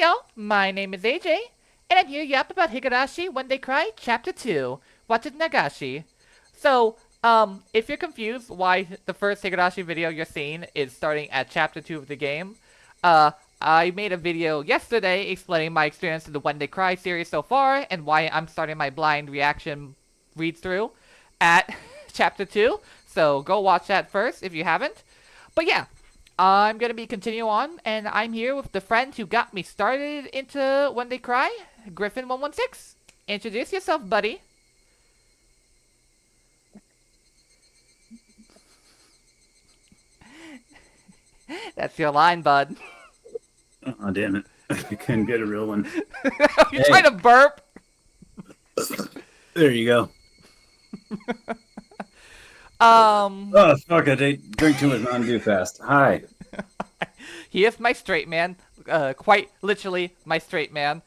y'all, my name is AJ, and I'm here to yap about Higurashi When They Cry, Chapter 2, Watanagashi. So, if you're confused why the first Higurashi video you're seeing is starting at Chapter 2 of the game, uh, I made a video yesterday explaining my experience in the When They Cry series so far, and why I'm starting my blind reaction read-through at Chapter 2, so go watch that first if you haven't. But yeah, I'm gonna be continuing on, and I'm here with the friend who got me started into When They Cry, Griffin116. Introduce yourself, buddy. That's your line, bud. Oh, damn it. I couldn't get a real one. You're trying to burp? There you go. Um, Oh, fuck, I drink too much Mountain Dew fast. Hi. he is my straight man. Quite literally my straight man.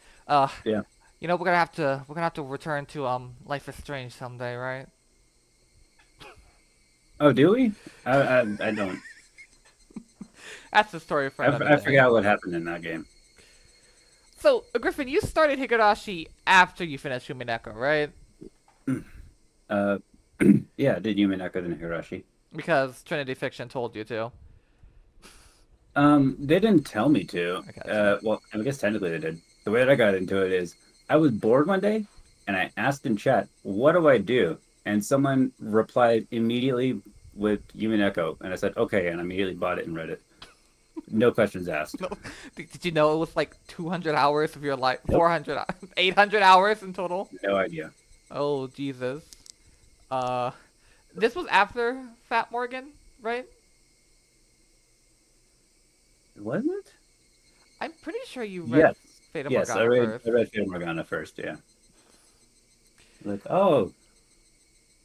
Yeah. You know we're gonna have to return to Life is Strange someday, right? Oh, do we? I don't. That's the story for another I day. forgot what happened in that game. So, Griffin, you started Higurashi after you finished Umineko, right? Uh, yeah, did Yume Naka than Hirashi? Because Trinity Fiction told you to. They didn't tell me to. I gotcha. Well, I guess technically they did. The way that I got into it is I was bored one day and I asked in chat, "What do I do?" And someone replied immediately with Yume Neko, and I said, "Okay," and I immediately bought it and read it. No questions asked. No, did you know it was like 200 hours of your life? Nope. 400, 800 hours in total? No idea. Oh, Jesus. Uh, this was after Fat Morgan, right? Wasn't it? I'm pretty sure you read Yes. Fata Yes, Morgana first. I read Fata Morgana first, yeah. Like, oh,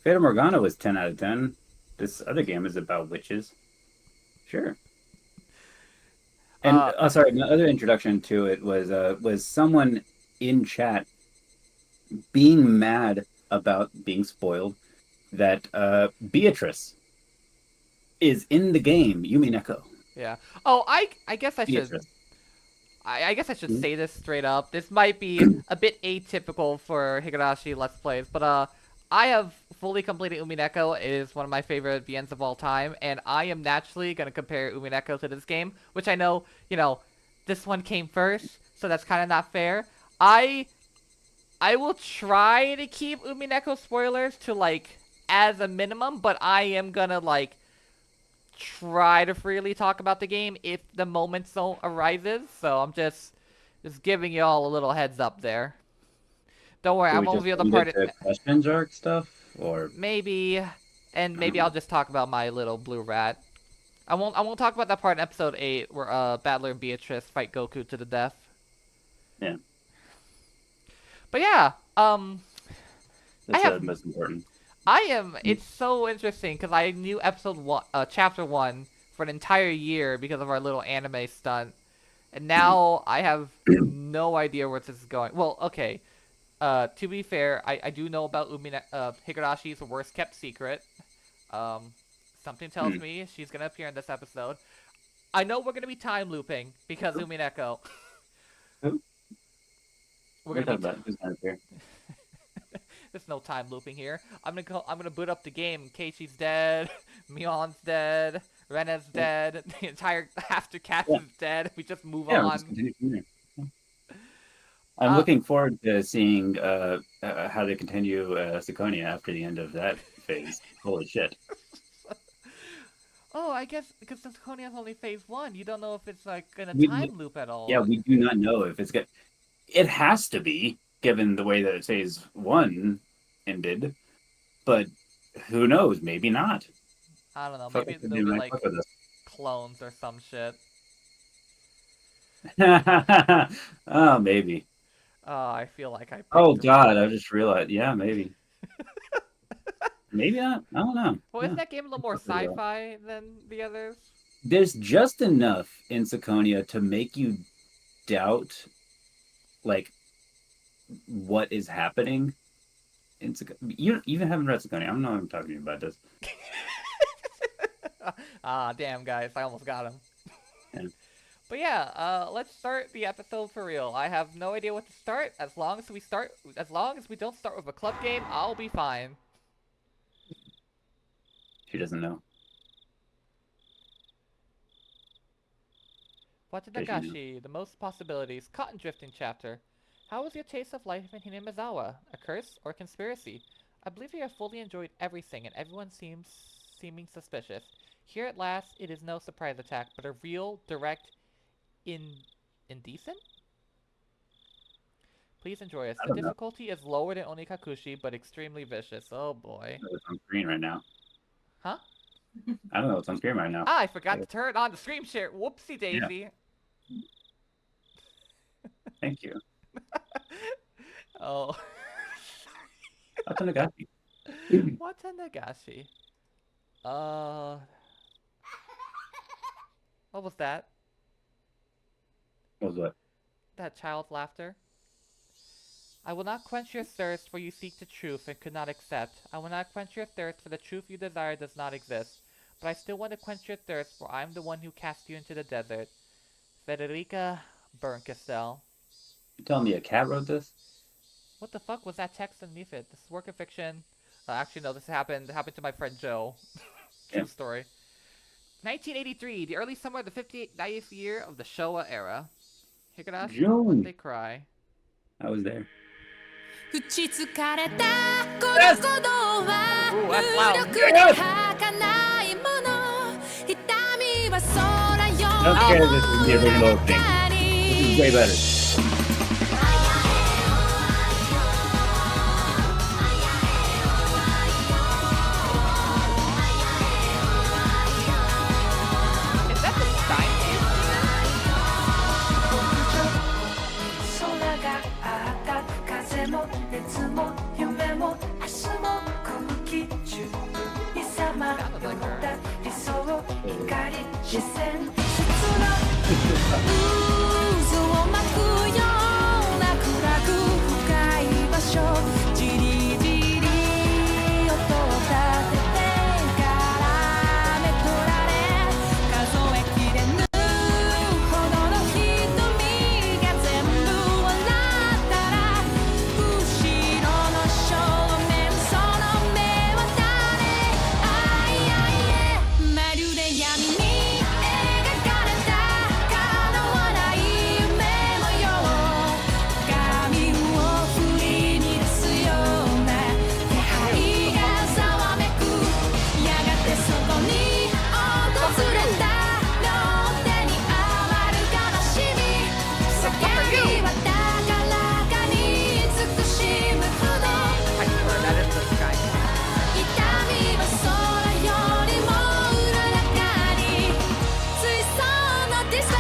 Fata Morgana was 10 out of 10. This other game is about witches. Sure. And Uh, sorry, the other introduction to it was someone in chat being mad about being spoiled that Beatrice is in the game Yumi Neko. yeah. Oh, I guess I should Beatrice. I guess I should Hmm? say this straight up. This might be a bit atypical for Higurashi Let's Plays, but I have fully completed Umineko. It is one of my favorite VNs of all time, and I am naturally gonna compare Umineko to this game, which I know, this one came first, so that's kind of not fair. I I will try to keep Umineko spoilers to like as a minimum, but I am gonna like try to freely talk about the game if the moment so arises. So I'm just giving you all a little heads up there. Don't worry, Do I we won't just reveal the leave part. it to questions arc stuff? Or Maybe, and I don't maybe know. I'll just talk about my little blue rat. I won't talk about that part in episode 8 where Battler and Beatrice fight Goku to the death. Yeah, But yeah, I that's have most important. I am. It's so interesting because I knew episode one, chapter one, for an entire year because of our little anime stunt, and Mhm. now I have no idea where this is going. Well, okay. To be fair, I do know about Higurashi's worst kept secret. Um, something tells Hmm. me she's gonna appear in this episode. I know we're gonna be time looping because Umineko. Who? We're What are gonna you be. talking about? Who's not here? There's no time looping here. I'm gonna boot up the game in case she's dead, Mion's dead, Rena's dead, the entire After Cast Yeah, is dead. We just move yeah. We'll just on. continue from there. I'm Uh, looking forward to seeing how they continue Siconia after the end of that phase. Holy shit! oh, I guess because since Konia's only phase one, you don't know if it's like gonna We time loop at Yeah, all. we do not know if it's good. It has to be given the way that phase one ended, but who knows? Maybe not. I don't know. Fuck, Maybe they there'll be might like fuck with clones or some shit. us. Oh, maybe. Oh, I feel like I Oh picked the God, wrong. I just realized. Yeah, maybe. Maybe not. I don't know. Well, isn't Yeah. that game a little more sci-fi than the others? There's just enough in Siconia to make you doubt, like, what is happening in Siconia. You even haven't read Siconia. I don't know what I'm talking to you about this. Ah, damn, guys, I almost got him. Yeah. But yeah, let's start the episode for real. I have no idea what to start. As long as we don't start with a club game, I'll be fine. She doesn't know. Does she know? Watanagashi, the most possibilities, cotton drifting chapter. How was your taste of life in Hinamizawa? A curse or conspiracy? I believe you have fully enjoyed everything, and everyone seems seeming suspicious. Here at last, it is no surprise attack, but a real, direct, in indecent? Please enjoy us. I The don't know. difficulty is lower than Onikakushi, but extremely vicious. Oh boy. I don't know what's on screen right now. Huh? I don't know what's on screen right now. Ah, I forgot to turn on the screen share. Whoopsie Yeah, daisy. thank you. Oh. Watanagashi. Watanagashi. What was that? What was what? That child's laughter? I will not quench your thirst, for you seek the truth and could not accept. I will not quench your thirst, for the truth you desire does not exist. But I still want to quench your thirst, for I am the one who cast you into the desert. Federica Berncastel. You telling me a cat wrote this? What the fuck was that text underneath it? This is work of fiction. Actually, no, this happened to my friend Joe. Yeah. True story. 1983, the early summer of the 59th year of the Showa era. Higurashi, when June. they cry. I was there. 打ち疲れたこの Yes! 鼓動は Ooh, 無 that's loud. 力で儚いもの痛みは空よ I don't care if this is the original opening. This is way better. Is that the Stein theme? 空があった風も熱も夢も明日も空気中にさまよった理想光視線質の渦を巻くような暗く深い場所じりじり音を立ててからめ取られ数えきれぬほどの瞳が全部笑ったら後ろの正面その目は誰あいあいえまるで闇に描かれた叶わない夢模様髪を振り乱すような気配がざわめくやがてそこに訪れた両手に余る悲しみ叫びは高らかに慈しむほど I swear that is the Stein theme. 痛みは空よりもうららかに水槽のディスペア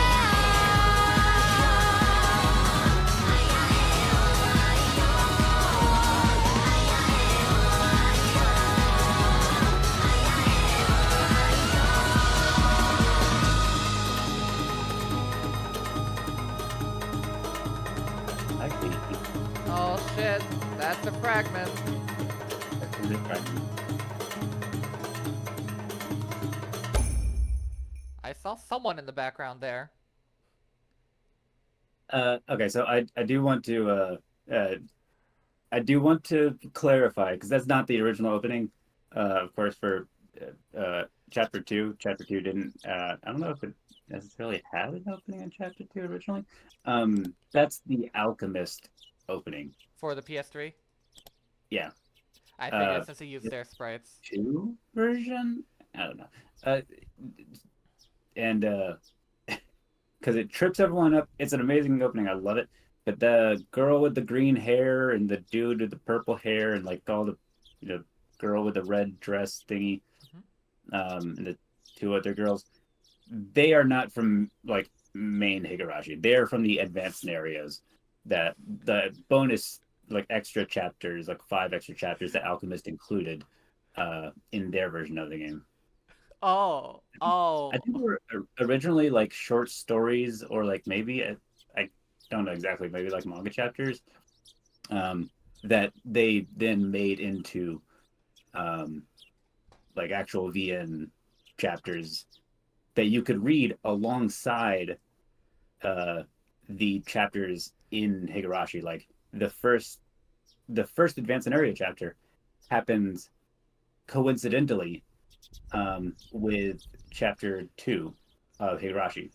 I see. Oh shit, that's the fragment. That's a good fragment. I saw someone in the background there. Okay, so I do want to I do want to clarify because that's not the original opening. Of course, for chapter two. Chapter two didn't. I don't know if it necessarily had an opening in chapter two originally. That's the Alchemist opening. For the PS3? Yeah. I figured since they used their sprites. Two version. I don't know. And because it trips everyone up. It's an amazing opening. I love it. But the girl with the green hair and the dude with the purple hair and like all the girl with the red dress thingy, and the two other girls, they are not from like main Higurashi. They are from the advanced scenarios. That the bonus like extra chapters, like 5 extra chapters that Alchemist included in their version of the game. Oh. I think they were originally like short stories or like maybe I don't know exactly, maybe like manga chapters that they then made into like actual VN chapters that you could read alongside the chapters in Higurashi. Like the first advanced scenario chapter happens coincidentally with chapter 2 of Higurashi.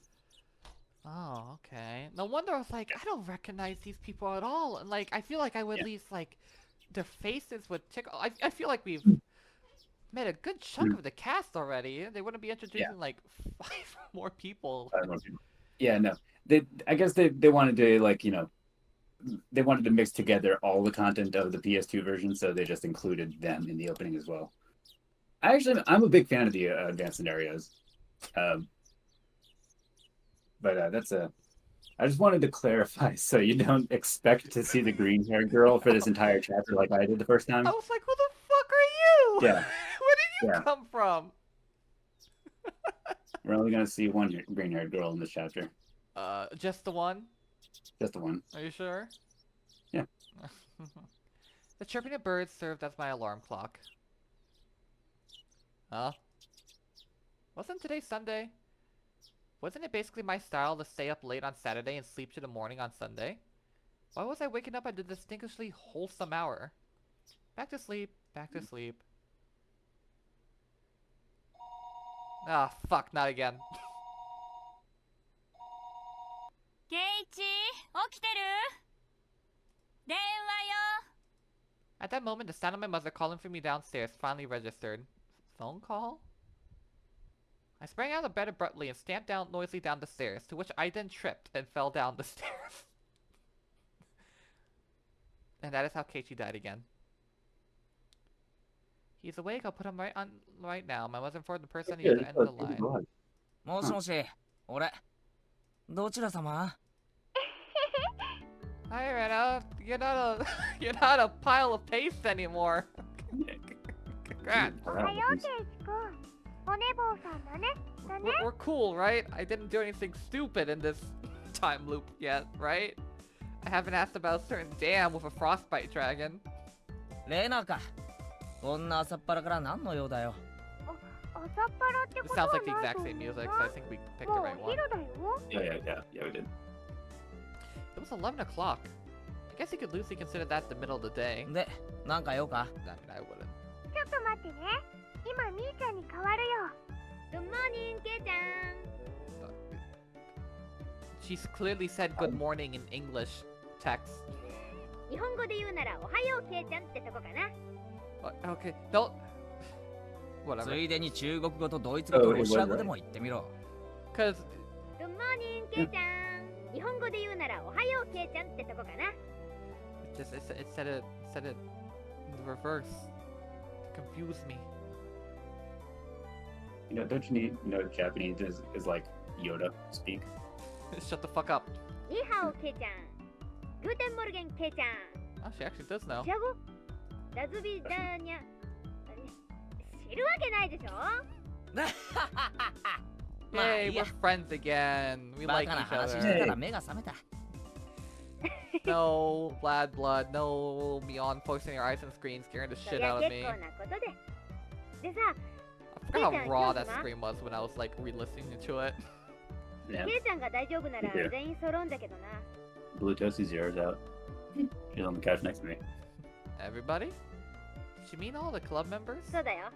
Oh, okay. No wonder I was like, I don't recognize these people at all. And like, I feel like I would at least like, their faces would tickle. I feel like we've met a good chunk of the cast already. They wouldn't be introducing like 5 more people. Yeah, no. I guess they wanted to like, they wanted to mix together all the content of the PS2 version, so they just included them in the opening as well. I'm a big fan of the advanced scenarios. But I just wanted to clarify so you don't expect to see the green-haired girl for this entire chapter like I did the first time. I was like, who the fuck are you? Yeah. Where did you come from? We're only gonna see one green-haired girl in this chapter. Just the one? Just the one. Are you sure? Yeah. The chirping of birds served as my alarm clock. Huh? Wasn't today Sunday? Wasn't it basically my style to stay up late on Saturday and sleep to the morning on Sunday? Why was I waking up at a distinctly wholesome hour? Back to sleep, back to sleep. Ah, fuck, not again. ケイチ、起きてる？電話よ。 At that moment, the sound of my mother calling for me downstairs finally registered. Phone call? I sprang out of bed abruptly and stamped down noisily down the stairs, to which I then tripped and fell down the stairs. And that is how Keiichi died again. He's awake, I'll put him right now. My mother informed the person on the other end of the line. もしもし、俺、どちら様？ Hi, Rena. You're not a pile of paste anymore. Congrats. We're cool, right? I didn't do anything stupid in this time loop yet, right? I haven't asked about a certain dam with a frostbite dragon. レナか。こんな朝っぱらから何の用だよ。 It sounds like the exact same music, so I think we picked the right one. Yeah, we did. It was 11 o'clock. I guess you could loosely consider that the middle of the day. で、なんか用か？ I mean, I wouldn't. ちょっと待ってね。今みーちゃんに変わるよ。Good morning, ケイちゃん。She's clearly said good morning in English text. 日本語で言うならおはようケイちゃんってとこかな。Okay, don't. つ Whatever. いでに中国語とドイツ語とロシア語でも言ってみろ。 Cause Good morning, ケイちゃん。日本語で言うならおはようケイちゃんってとこかな。it said it in reverse to confuse me. Don't you know Japanese is like Yoda speak? Shut the fuck up. ニーハオケイちゃん。グーテンモルゲンケイちゃん。 Oh, she actually does know. ジャゴラズビダーニャ。知るわけないでしょ Hey, we're friends again. We バ like カな each 話し other. てたら目が覚めた。 No, Vlad Blood, no Mion focusing your eyes on the screen, scaring the そ shit りゃ out of 結 me. 構なことで。でさ、 I forgot how Hey, raw John, that scream was when I was like re-listening to it. Yeah. ケイちゃんが大丈夫なら Yeah. 全員揃うんだけどな。 Blue Toasty Zero's out. She's on the couch next to me. Everybody? Does she mean all the club members? そうだよ。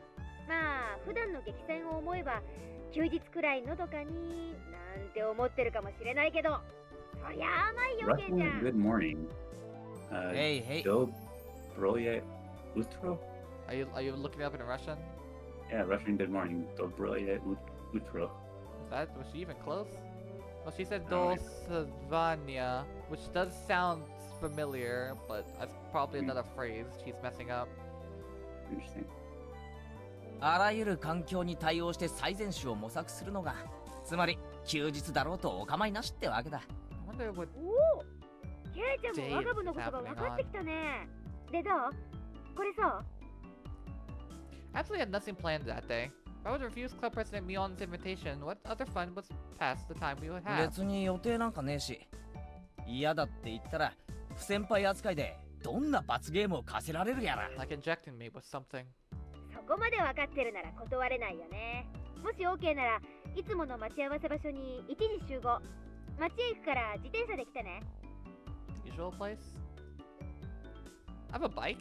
まあ、普段の激戦を思えば、休日くらいのどかになんて思ってるかもしれないけど、そりゃ甘いよ、ケイちゃ Wrestling ん。 Good Morning. へいへい。 Do Broye Utro? Are you looking it up in Russian? Yeah, Russian Good Morning. Do Broye Utro. Was she even close? Well, she said No, Dosvanya, which does sound familiar, but that's probably another phrase she's messing up. Interesting. あらゆる環境に対応して最善手を模索するのが、つまり休日だろうとお構いなしってわけだ。I wonder what おお、ケイちゃんも我が部のことが分かってきたね。でどうこれさ、 I absolutely had nothing planned that day. If I would refuse Club President Mion's invitation, what other fun was past the time we would have? 別に予定なんかねえし、嫌だって言ったら不先輩扱いでどんな罰ゲームを課せられるやら。 Like injecting me with something. そこまで分かってるなら断れないよね。もし OK ならいつもの待ち合わせ場所に1時集合。町へ行くから自転車で来てね。 Usual place? I have a bike?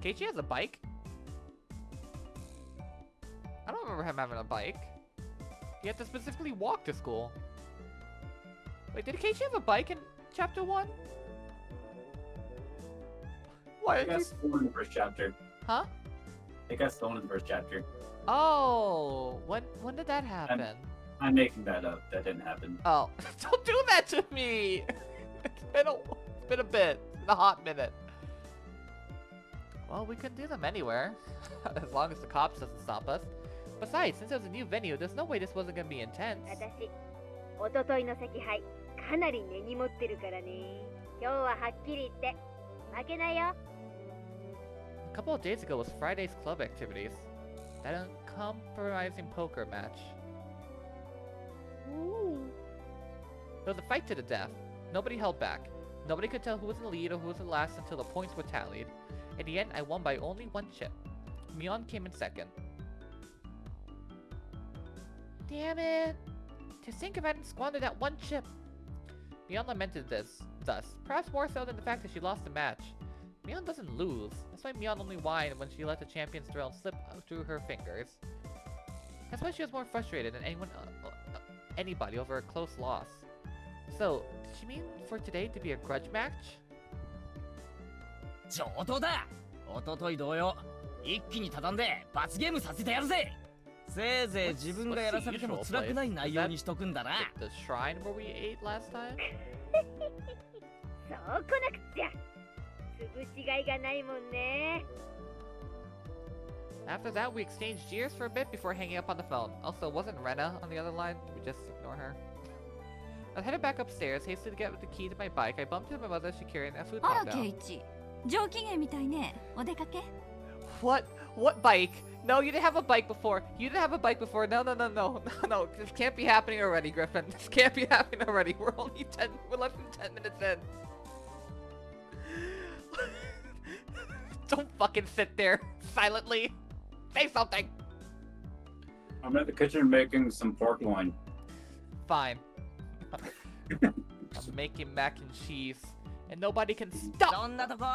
Keiichi has a bike? I don't remember him having a bike. He had to specifically walk to school. Wait, did Keiichi have a bike in chapter 1? Why It got stolen in the first chapter. Huh? It got stolen in the first chapter. Oh, when did that happen? I'm making that up. That didn't happen. Oh, don't do that to me! It's been a bit. It's been a hot minute. Well, we can do them anywhere. As long as the cops doesn't stop us. Besides, since it was a new venue, there's no way this wasn't gonna be intense. 私、おとといの赤杯、かなり根に持ってるからね。今日ははっきり言って、負けないよ。 A couple of days ago was Friday's club activities. That uncompromising poker match. It was a fight to the death. Nobody held back. Nobody could tell who was in the lead or who was in last until the points were tallied. In the end, I won by only 1 chip. Mion came in second. Damn it! To think if I hadn't squandered that 1 chip! Mion lamented this, thus, perhaps more so than the fact that she lost the match. Mion doesn't lose. That's why Mion only whined when she let the champion's throne slip through her fingers. That's why she was more frustrated than anybody over a close loss. So, did she mean for today to be a grudge match? 上等だ。おととい同様、一気に畳んで罰ゲームさせてやるぜ。せいぜい自分がやらされても辛くない内容にしとくんだな。The shrine where we ate last time? そうこなくっちゃ。潰しがいがないもんね。 After that, we exchanged jeers for a bit before hanging up on the phone. Also, wasn't Rena on the other line? Did we just ignore her? I headed back upstairs, hastily to get the key to my bike. I bumped into my mother as she carried a food あ bomb ら down. ケイチ、上機嫌みたいね。お出かけ？ What? What bike? No, you didn't have a bike before. You didn't have a bike before. No. No. This can't be happening already, Griffin. This can't be happening already. We're less than 10 minutes in. Don't fucking sit there silently. Say something. I'm at the kitchen making some pork loin. Fine. I'm making mac and cheese, and nobody can stop. そんなとこ。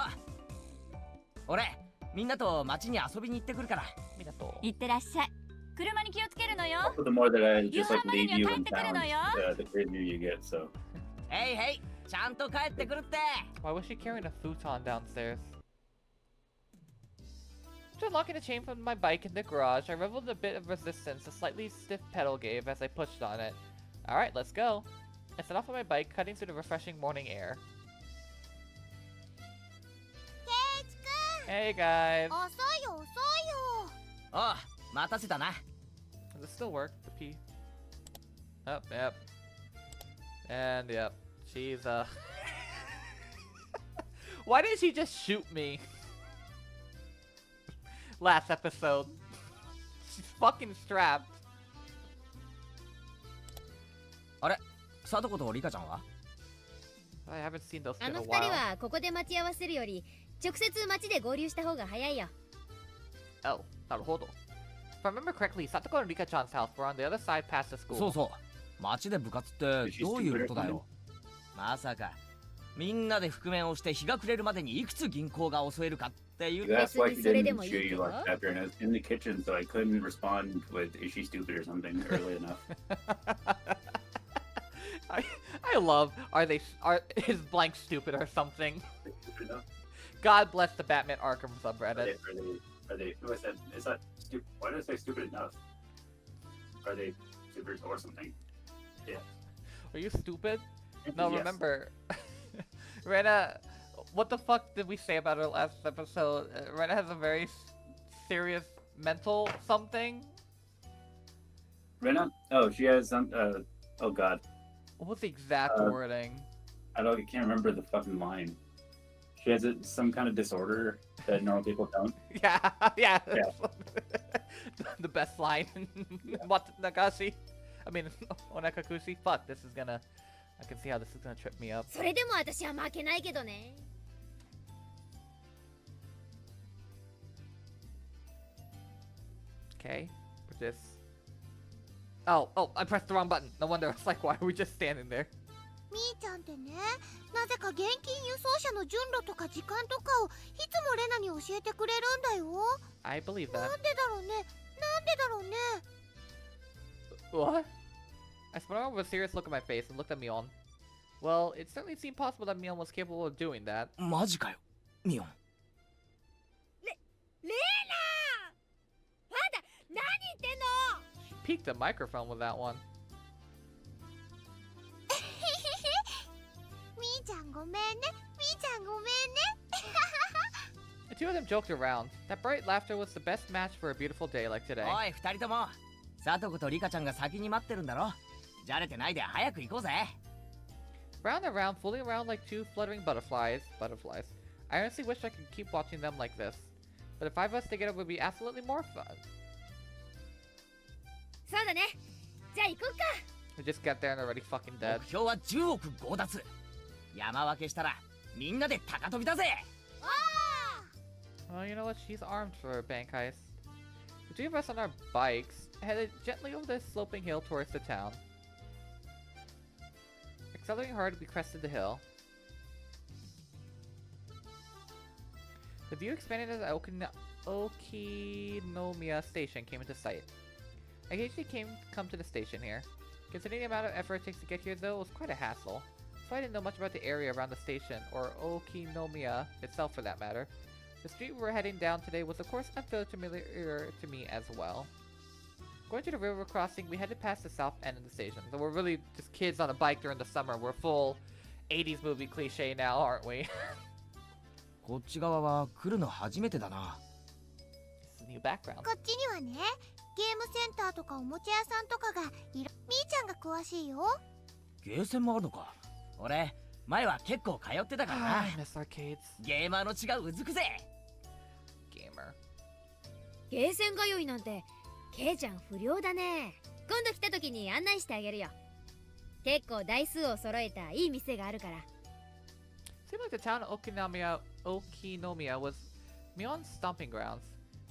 俺、みんなと街に遊びに行ってくるから。いってらっしゃい。車に気をつけるのよ。 Also, the more that I just like leave you in 夕飯までには帰ってくるのよ。 town, the crazier you get. So. へいへい、ちゃんと帰ってくるって。 Why was she carrying a futon downstairs? After unlocking the chain from my bike in the garage, I reveled in a bit of resistance the slightly stiff pedal gave as I pushed on it. Alright, let's go. I set off on my bike, cutting through the refreshing morning air. Hey guys! 遅いよ遅いよ。おう、待たせたな。 Does it still work? The P? Oh, yep. And yep. She's Why didn't she just shoot me? Last episode. She's fucking strapped. あれ、貞子とリカちゃんは？ I haven't seen those あ in の a 二人 while. はここで待ち合わせるより直接街で合流した方が早いよ。 Oh, naruhodo. If I remember correctly, Satoko and Rika-chan's house were on the other side past the school. そうそう。街で部活ってどういうことだよ。まさか、みんなで覆面をして日が暮れるまでにいくつ銀行が襲えるかっていう。 You asked why he別にそれで didn't もいい shoot け you ど。 last chapter, and I was in the kitchen, so I couldn't respond with "Is she stupid" or something early enough. I love, is blank stupid or something? God bless the Batman Arkham subreddit. Are they? Who I said? Is that stupid? Why did I say stupid enough? Are they stupid or something? Yeah. Were you stupid? No, Yes. remember, Rena, what the fuck did we say about her last episode? Rena has a very serious mental something. Rena? Oh, she has some. Oh God. What was the exact wording? I can't remember the fucking line. She has some kind of disorder that normal people don't. Yeah. The best line in Watanagashi. I mean, Onakakushi. Fuck, this is gonna... I can see how this is gonna trip me up. それでも私は負けないけどね。 Okay, with this. Oh, I pressed the wrong button. No wonder. I was like, why are we just standing there? みーちゃんってね、なぜか現金輸送車の順路とか時間とかをいつもレナに教えてくれるんだよ。 I believe な that. んでだろうね、なんでだろうね。 What? I spun around with a serious look at my face and looked at Mion. Well, it certainly seemed possible that Mion was capable of doing that. マジかよミオン。レナまだ何言ってんの She peeked the microphone with that one. みーちゃんごめんね、みーちゃんごめんね。 The two of them joked around. That bright laughter was the best match for a beautiful day like today. おい二人ともサトコとリカちゃんが先に待ってるんだろ。じゃれてないで早く行こうぜ。 Round and round, floating around like two fluttering butterflies. I honestly wish I could keep watching them like this. But the five of us together would be absolutely more fun. そうだね。じゃあ行こっか。 We just got there and already fucking 目 dead. 標は10億強奪。山分けしたらみんなで高飛びだぜ。 Well, you know what? She's armed for a bank heist. The three of us on our bikes headed gently over the sloping hill towards the town. Accelerating hard, we crested the hill. The view expanded as Okinomiya Station came into sight. I occasionally come to the station here. Considering the amount of effort it takes to get here, though, it was quite a hassle. So I didn't know much about the area around the station, or Okinomiya itself for that matter. The street we were heading down today was of course unfamiliar to me as well. Going to the river crossing, we headed past the south end of the station. So we're really just kids on a bike during the summer. We're full 80s movie cliche now, aren't we? こっち側は来るの初めてだな。 This is a new background. こっちにはね、ゲームセンターとかおもちゃ屋さんとかがみーちゃんが詳しいよ。ゲーセンもあるのか。俺前は結構通ってたからな。 I miss arcades. ゲーマーの血がうずくぜ。 Gamer. ゲーセン通いなんてケイちゃん不良だね。今度来た時に案内してあげるよ。結構台数を揃えたいい店があるから。 Seemed like the town of Okinomiya was Mion's stomping grounds.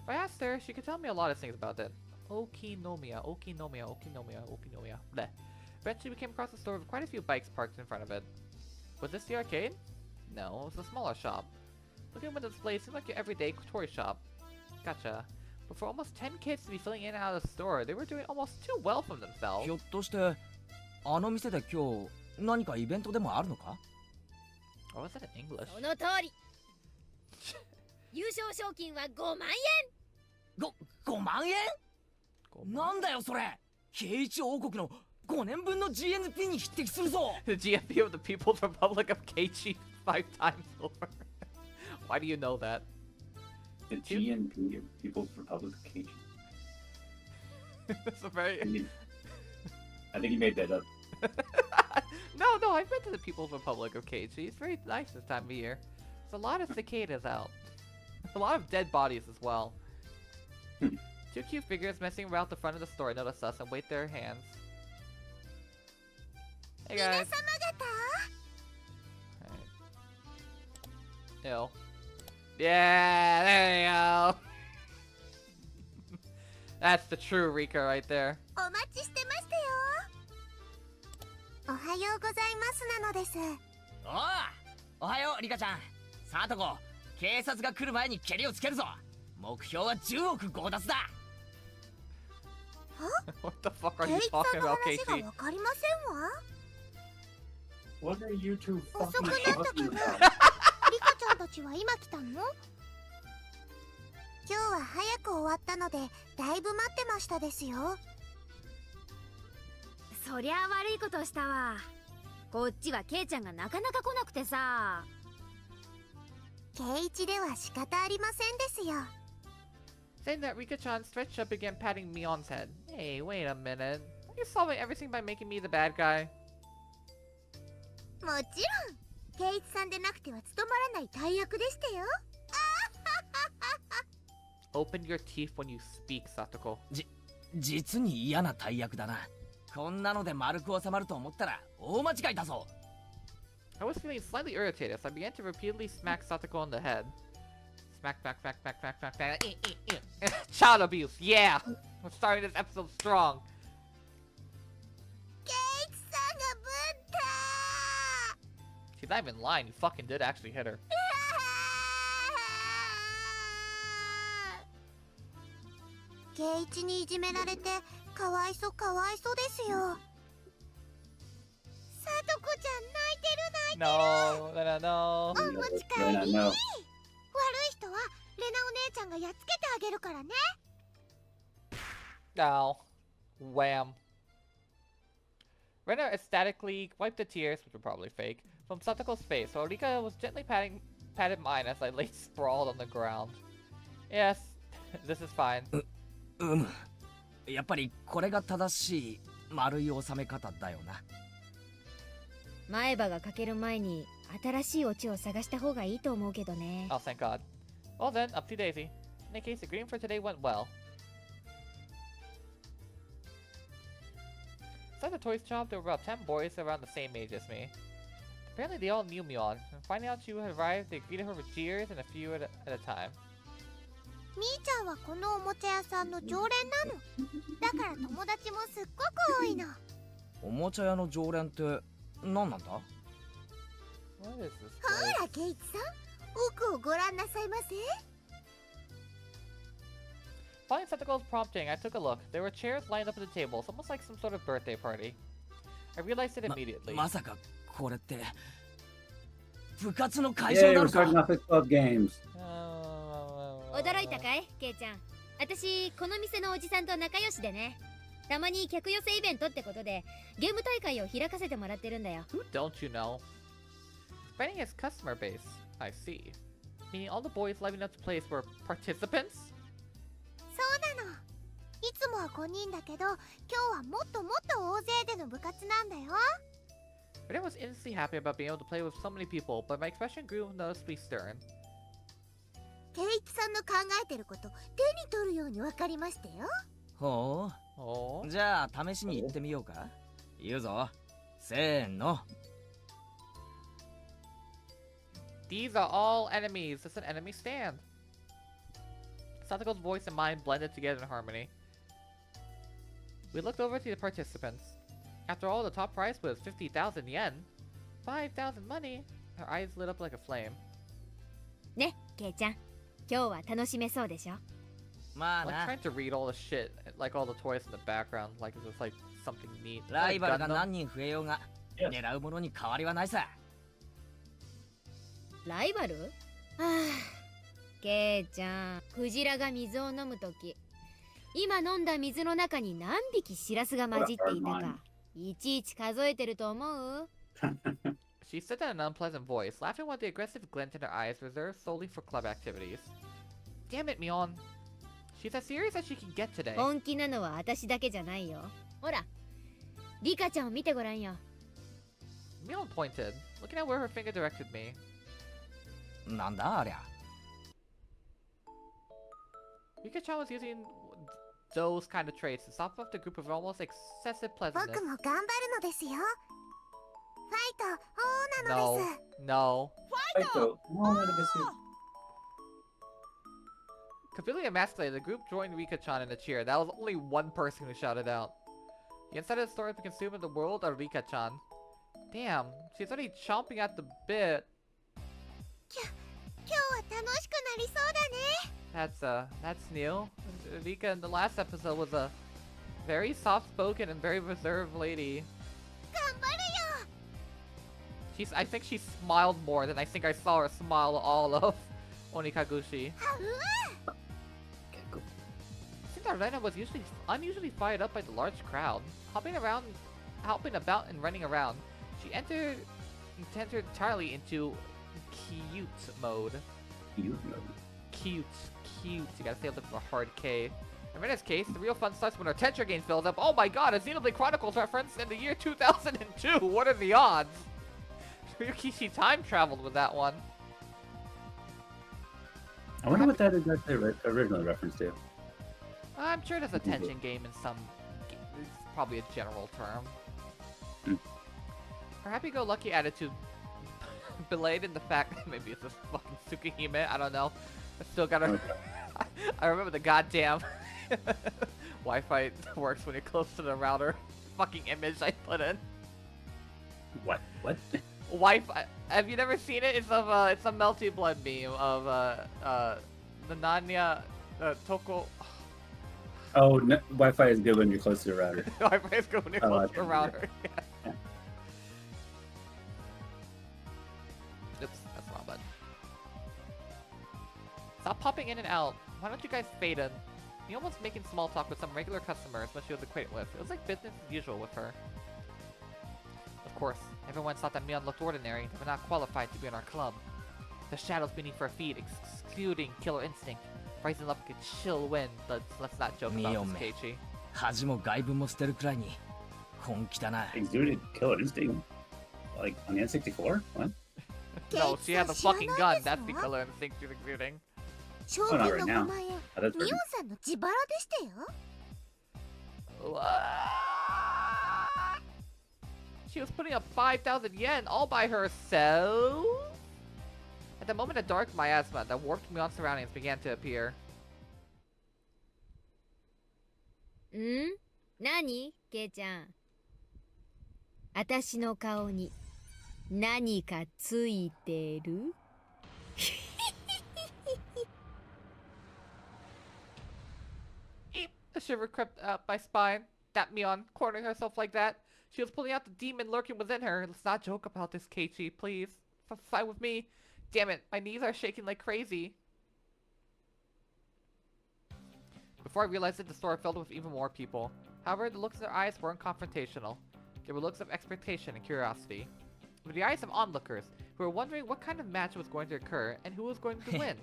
If I asked her, she could tell me a lot of things about it. Okinomiya. Bleh. Eventually we came across a store with quite a few bikes parked in front of it. Was this the arcade? No, it was a smaller shop. Looking at the display, it seemed like your everyday toy shop. Gotcha. But for almost 10 kids to be filling in and out of the store, they were doing almost too well for themselves. ひょっとしてあの店で今日何かイベントでもあるのか。 Or was that in English? その通り。優勝賞金は5万円。5万円なんだよそれ。ケイチ王国の5年分の GNP に匹敵するぞ。 The GFP of the People's Republic of Keiichi 5 times over. Why do you know that? The GNP of People's Republic of Keiichi. It's a very... I think you made that up. No, I've been to the People's Republic of Keiichi. It's very nice this time of year. There's a lot of cicadas out. A lot of dead bodies as well. Two cute figures messing around the front of the store notice us and wait their hands. Hey 皆 guys. 様方、 Alright. Ew. Yeah, there you go. That's the true Rika right there. お待ちしてましたよ。おはようございますなのです。おはようリカちゃん。さあとこ警察が来る前にケリをつけるぞ。目標は10億強奪だ。 What the fuck are ケ you イチさん talking の about, 話が Keiichi? わかりませんわ。 What are you two 遅 fucking くなったか talking な。 about? リカちゃんたちは今来たの？今日は早く終わったのでだいぶ待ってましたですよ。そりゃあ悪いことをしたわ。こっちはケイちゃんがなかなか来なくてさ。ケイチでは仕方ありませんですよ。 Saying that, Rika-chan stretched up and began patting Mion's head. Hey, wait a minute. Are you solving everything by making me the bad guy? もちろんケイチさんでなくては務まらない大役でしたよ。 Open your teeth when you speak, Satoko. 実に嫌な大役だな。こんなので丸く収まると思ったら大間違いだぞ。 I was feeling slightly irritated, so I began to repeatedly smack Satoko on the head. Smack. Child abuse, yeah! We're starting this episode strong. She's not even lying. You fucking did actually hit her. 圭一にいじめられてかわいそうですよ。さとこちゃん泣いてる。 No, no, no. お持ち帰り。 Rena, 悪い no. 人はレナお姉ちゃんがやっつけてあげるからね。 No. Wham. Rena ecstatically wiped the tears, which were probably fake, from Satoko's face, while Rika was gently patted mine as I lay sprawled on the ground. Yes, this is fine. やっぱりこれが正しい丸い収め方だよな。前歯が欠ける前に新しいオチを探した方がいいと思うけどね。 Oh, thank God. Well then, up to Daisy. In any case, the greeting for today went well. Inside the toys shop, there were about 10 boys around the same age as me. Apparently, they all knew Mion. Finding out she had arrived, they greeted her with cheers and a few at a time. みーちゃんはこのおもちゃ屋さんの常連なの。だから友達もすっごく多いの。おもちゃ屋の常連って何なんだ？ What is this ほ place? らケイチさん、奥をご覧なさいませ。 Following Satoko's prompting, I took a look. There were chairs lined up at the tables, almost like some sort of birthday party. I realized it immediately. まさかこれって部活の会 Yay, 場な we're のか？ starting off the club games. 驚いたかいケイちゃん。私この店のおじさんと仲良しでね。たまに客寄せイベントってことでゲーム大会を開かせてもらってるんだよ。 Who don't you know? Expanding his customer base. I see. Meaning all the boys lining up to place were participants? そうなの。いつもは5人だけど、今日はもっと大勢での部活なんだよ。 Rena was instantly happy about being able to play with so many people, but my expression grew noticeably stern. ケイチさんの考えてること、手に取るように分かりましたよ。ほ Oh. う。じゃあ試しに行ってみようか。言うぞ。せーの。 These are all enemies. It's an enemy stand. Satoko's voice and mine blended together in harmony. We looked over to the participants. After all, the top prize was 50,000 yen. 5,000 money. Her eyes lit up like a flame. ね、ケイちゃん。今日は楽しめそうでしょ。まあ Like な。 trying to read all the shit, like all the toys in the background, like it was like something neat. ライバルが Gundam? 何人増えようが Yes. 狙うものに変わりはないさ。ライバル？はあ、ケイちゃん、クジラが水を飲むとき、今飲んだ水の中に何匹シラスが混じっていたか、いちいち数えてると思う？ She said that in an unpleasant voice, laughing with the aggressive glint in her eyes reserved solely for club activities. Damn it, Mion. She's as serious as she can get today. 本気なのは私だけじゃないよ。ほら、リカちゃんを見てごらんよ。Mion pointed, looking at where her finger directed me. なんだありゃ。 Rika-chan was using those kind of traits to soften up the group of almost excessive 僕 pleasantness. も頑張るのですよ。ファイト、なの No, です。 no. Right, no, this is- Completely emasculated, the group joined Rika-chan in a cheer. That was only one person who shouted out. The inside of the store has been consumed in the world of Rika-chan. Damn, she's already chomping at the bit. 今日は楽しくなりそうだね。 That's new. Rika in the last episode was a very soft-spoken and very reserved lady. 頑張るよ。 I think she smiled more than I think I saw her smile all of Onikagushi. Okay, cool. I think that Rena was unusually fired up by the large crowd, hopping about and running around. She entered entirely into cute mode. You know. Cute. You gotta say it with a hard K. In Rena's case, the real fun starts when her Tentra gain fills up. Oh my god, a Xenoblade Chronicles reference in the year 2002! What are the odds? Ryukishi time traveled with that one. I wonder what that is actually originally reference to. I'm sure there's a tension game in some... It's probably a general term. Hmm. Her happy-go-lucky attitude belayed in the fact... Maybe it's a fucking Tsukihime, I don't know. I still gotta... Okay. I remember the goddamn Wi-Fi works when you're close to the router fucking image I put in. What? What? Wi-Fi. Have you never seen it? It's a melty blood meme of the Nanya Toko. Oh, no, Wi-Fi is good when you're close to the router. Wi-Fi is going to close the router. Yeah. Oops, that's wrong button. Stop popping in and out. Why don't you guys fade in? Mion was making small talk with some regular customers that she was acquainted with. It was like business as usual with her. Of course, everyone thought that Mion looked ordinary. They were not qualified to be in our club. The shadows beneath her feet, exuding killer instinct, rising up like a chill wind. Let's not joke about Mion this, Keiichi. 恥も外文も捨てるくらいに本気だな。 Exuded killer instinct. Like on the N64? What? No, she has a fucking gun. That's the killer instinct she's exuding. 賞金の right now. 5万円 Oh, that's ミオン pretty. さんの自腹でしたよ。 What? She was putting up 5,000 yen all by herself? At the moment, a dark miasma that warped Mion's surroundings began to appear. ん？何？ケイちゃん。私の顔に何かついてる？ Eep! A shiver crept up my spine. That Mion, cornering herself like that. She was pulling out the demon lurking within her. Let's not joke about this, Keiichi, please. Fine with me. Damn it, my knees are shaking like crazy. Before I realized it, the store filled with even more people. However, the looks in their eyes weren't confrontational. They were looks of expectation and curiosity. They were the eyes of onlookers, who were wondering what kind of match was going to occur and who was going to win.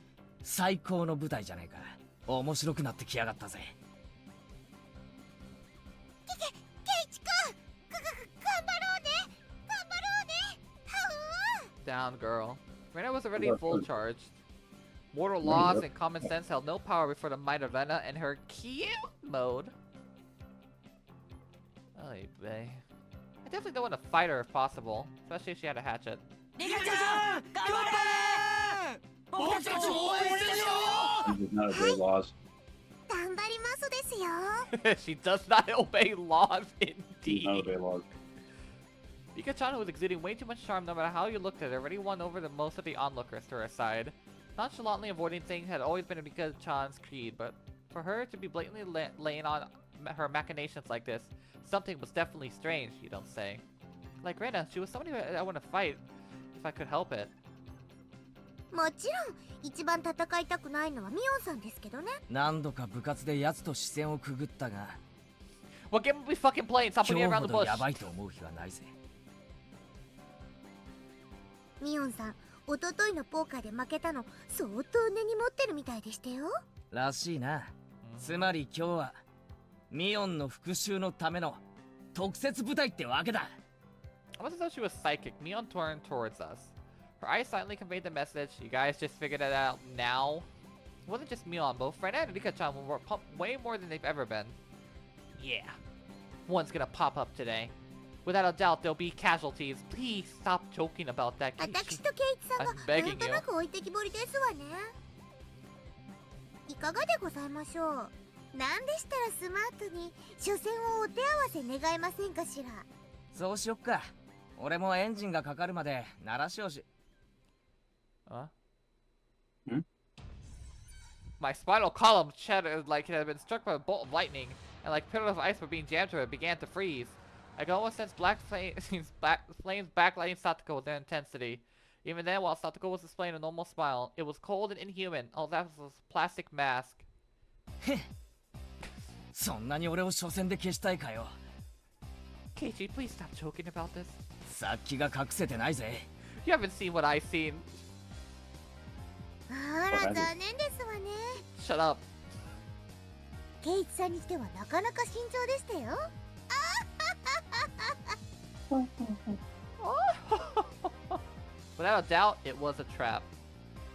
最高の舞台じゃねえか。面白くなってきやがったぜ。ケイチくん頑張ろうね頑張ろうね Down, girl. Rena was already full charged. Mortal laws and common sense held no power before the might of Rena and her cute mode. Oy vey. I definitely don't want to fight her if possible, especially if she had a hatchet. リカちゃん頑張れー僕たちを応援してるよ This is not a great loss. 頑張りますですよ She does not obey laws, This is not a indeed. great loss. Rika-chan, who was exuding way too much charm no matter how you looked at her, already won over the most of the onlookers to her side. Nonchalantly avoiding things had always been Rika-chan's creed, but for her to be blatantly laying on her machinations like this, something was definitely strange, you don't say. Like Rena, she was somebody I want to fight, if I could help it. もちろん一番戦いたくないのはミオンさんですけどね何度か部活で奴と視線をくぐったが What game are we fucking playing? Stop 今 putting 日 around ほ the ど bush. やばいと思う日はないぜ。ミオンさん一昨日のポーカーで負けたの相当根に持ってるみたいでしたよらしいな。つまり今日はミオンの復讐のための特設舞台ってわけだ。 Almost as though she was psychic, Mion turned towards us. Her eyes silently conveyed the message. You guys just figured it out now? It wasn't just Mion, both Fred and Rika-chan were pumped way more than they've ever been. Yeah. One's gonna pop up today. Without a doubt, there'll be casualties. Please stop joking about that. 私とケイチさんが I'm な begging んと you. なく置いてきぼりですわねいかがでございましょうなんでしたらスマートに初戦をお手合わせ願えませんかしらそうしよっか。俺もエンジンがかかるまで鳴らしをし。Huh? Hmm? My spinal column shattered like it had been struck by a bolt of lightning, and like pillars of ice were being jammed to it, began to freeze. I could almost sense flames backlighting Satoko with their intensity. Even then, while Satoko was displaying a normal smile, it was cold and inhuman. All that was a plastic mask. そんなに俺を初戦で消したいかよ。 Keiichi, please stop joking about this. さっきが隠せてないぜ。 You haven't seen what I've seen. あら残念ですわね Shut up. ケイチさんにしてはなかなか慎重でしたよ Without a doubt, it was a trap.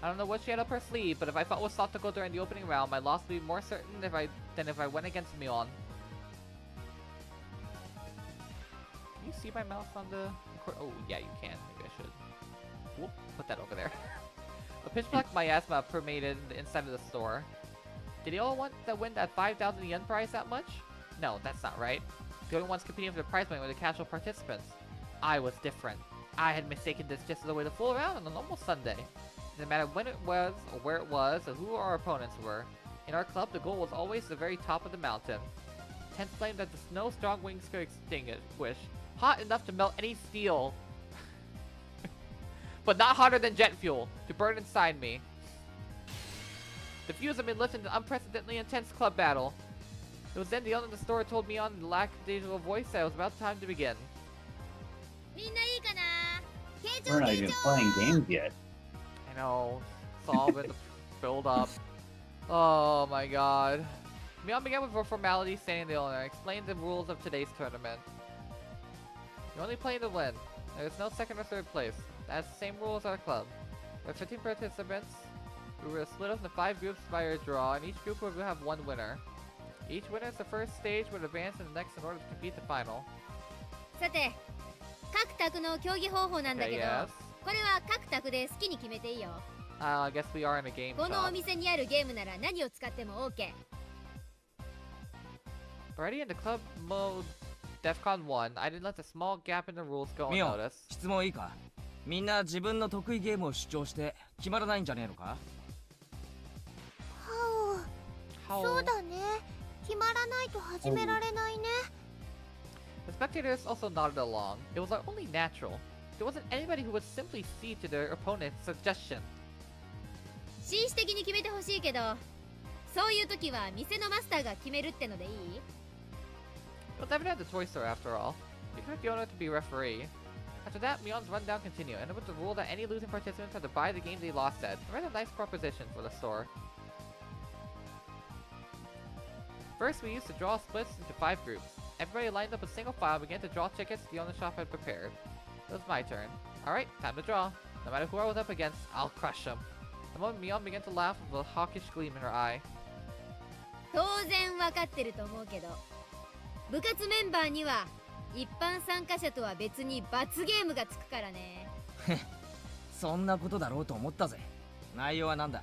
I don't know what she had up her sleeve, but if I fought with Satoko during the opening round, my loss would be more certain than if I went against Mion. Can you see my mouse on the... Oh, yeah, you can. Maybe I should. Whoop, put that over there. A pitch black miasma permeated the inside of the store. Did they all want to win that 5,000 yen prize that much? No, that's not right. The only ones competing for the prize money were the casual participants. I was different. I had mistaken this just as a way to fool around on a normal Sunday. It didn't matter when it was, or where it was, or who our opponents were. In our club, the goal was always the very top of the mountain. Tense claimed that the snow's strong wings could extinguish, hot enough to melt any steel, but not hotter than jet fuel, to burn inside me. The fuse had been lifted in an unprecedentedly intense club battle. It was then the owner of the store told me on the lackadaisical voice that it was about time to begin. みんないいかな？慶 We're 長 not 慶 even 長 playing games yet. I know, solving the build up. Oh my god. Mion began with a formality, stating the owner explained the rules of today's tournament. You only play to win. There is no second or third place. That's the same rule as our club. There are 15 participants. We were split up into 5 groups by a draw, and each group will have one winner. Each winner is the first stage would advance to the next in order to compete the final. さて、各卓の競技方法なんだ Okay, けど、 yes. これは各卓で好きに決めていいよ。 I guess we are in a game このお shop. 店にあるゲームなら何を使っても OK。 Already in the club mode DEFCON 1, I didn't let the small gap in the rules go ミオン unnoticed. 質問いいか？みんな自分の得意ゲームを主張して決まらないんじゃねえのか？はお、 How そうだね。決まらないと始められないね。 The spectators also nodded along. It was only natural. There wasn't anybody who would simply cede to their opponent's suggestion. 紳士的に決めてほしいけど、そういう時は店のマスターが決めるってのでいい？ It was evident at the toy store after all. We expect the owner to be referee. After that, Mion's rundown continued, and with the rule that any losing participants had to buy the game they lost at. A rather nice proposition for the store. First, we used to draw splits into 5 groups. Everybody lined up a single file and began to draw tickets the owner shop had prepared. It was my turn. Alright, time to draw. No matter who I was up against, I'll crush them. The moment Mion began to laugh with a hawkish gleam in her eye. 当然わかってると思うけど、部活メンバーには一般参加者とは別に罰ゲームがつくからね。そんなことだろうと思ったぜ。内容はなんだ？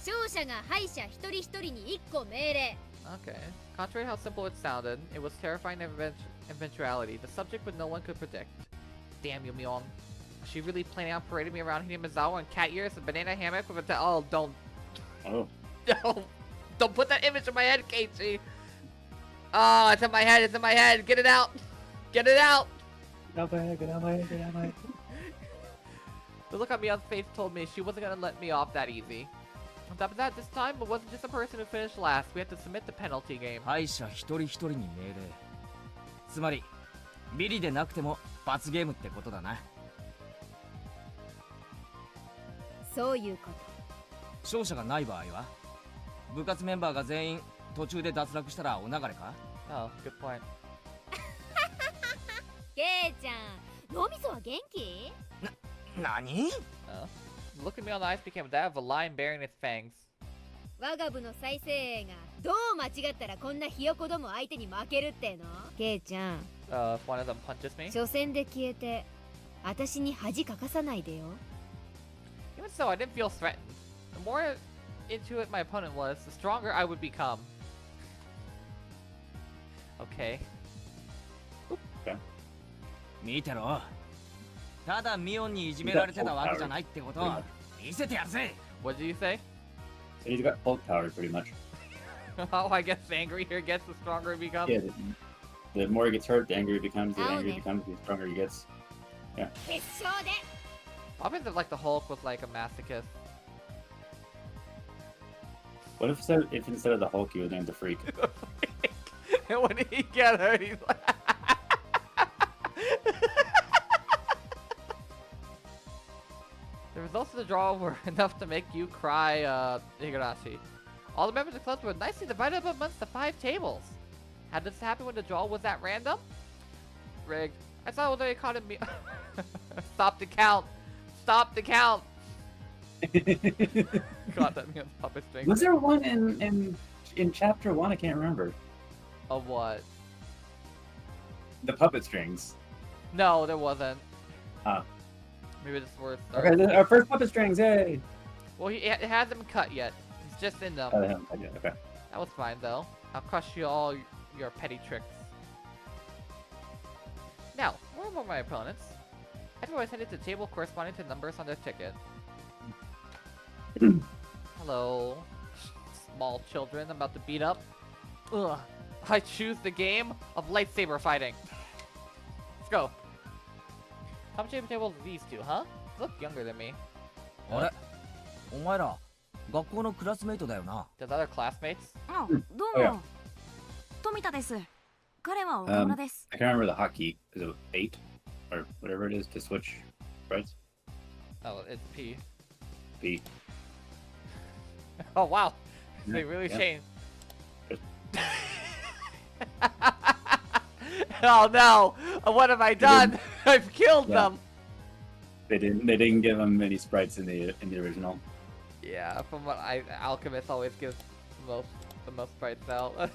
勝者が敗者一人一人に1個命令。 Okay. Contrary to how simple it sounded, it was terrifying eventuality, the subject but no one could predict. Damn you, Mion. Is she really planning on parading me around Hinamizawa in cat ears and banana hammock with a oh, don't. Oh. No. Don't put that image in my head, Keiichi. Oh, it's in my head, it's in my head. Get it out. Get it out. Get out my head, get out my head, get out my head. The look on Mion's face told me she wasn't gonna let me off that easy. On top of that, this time, it wasn't just a person who finished last. We had to submit the penalty game. 敗者一人一人に命令。つまりビリでなくても罰ゲームってことだな。そういうこと。勝者がない場合は部活メンバーが全員途中で脱落したらお流れか？ Oh, good point. ケイちゃん、脳みそは元気？何？ The look at me on the eyes became that of a lion bearing its fangs. 我が部の再生映がどう間違ったらこんなひよこども相手に負けるっての？ケイちゃん、 If one of them punches me. 初戦で消えて私に恥かかさないでよ。 Even so, I didn't feel threatened. The more into it my opponent was, the stronger I would become. Okay. 見てろ。ただミオンにいじめられてたわけじゃないってことを見せてやるぜ。 What did you say? He's got Hulk power pretty much. Oh, I guess the angrier he gets, the stronger he becomes. Yeah, the more he gets hurt, the angrier he becomes, the Oh, angrier he okay. becomes, the stronger he gets. 決勝で Opposite of like the Hulk was like a masochist. What if instead of the Hulk, he was named the Freak? And when he get hurt, he's like... The results of the draw were enough to make you cry, Higurashi. All the members of the club were nicely divided up amongst the 5 tables. Had this happened when the draw was at random? Rigged. I saw whether they caught him. Stop the count. Stop the count. God, that means puppet string. Was there one in chapter 1? I can't remember. Of what? The puppet strings. No, there wasn't. Ah. Maybe this worth. Okay, our first puppet strings, yay! Well, it hasn't cut yet. He's just in them. Oh, they haven't cut yet, okay. That was fine though. I'll crush you all your petty tricks. Now, where were my opponents? Everyone headed to the table corresponding to numbers on their ticket. Hello, small children I'm about to beat up. Ugh. I choose the game of lightsaber fighting. Let's go. How much table are these two, huh? They look younger than me. あれお前ら学校のクラスメイトだよな。 Does other classmates? あ、ど Oh, う yeah. も。富田です。彼は岡村です。 I can't remember the hotkey. Is it 8 or whatever it is to switch spreads? Oh, it's P. B. Oh wow, they really Yeah. changed. Oh no! What have I done? I've killed Yeah. them. They didn't give them any sprites in the original. Yeah, from what Alchemist always gives the most sprites out.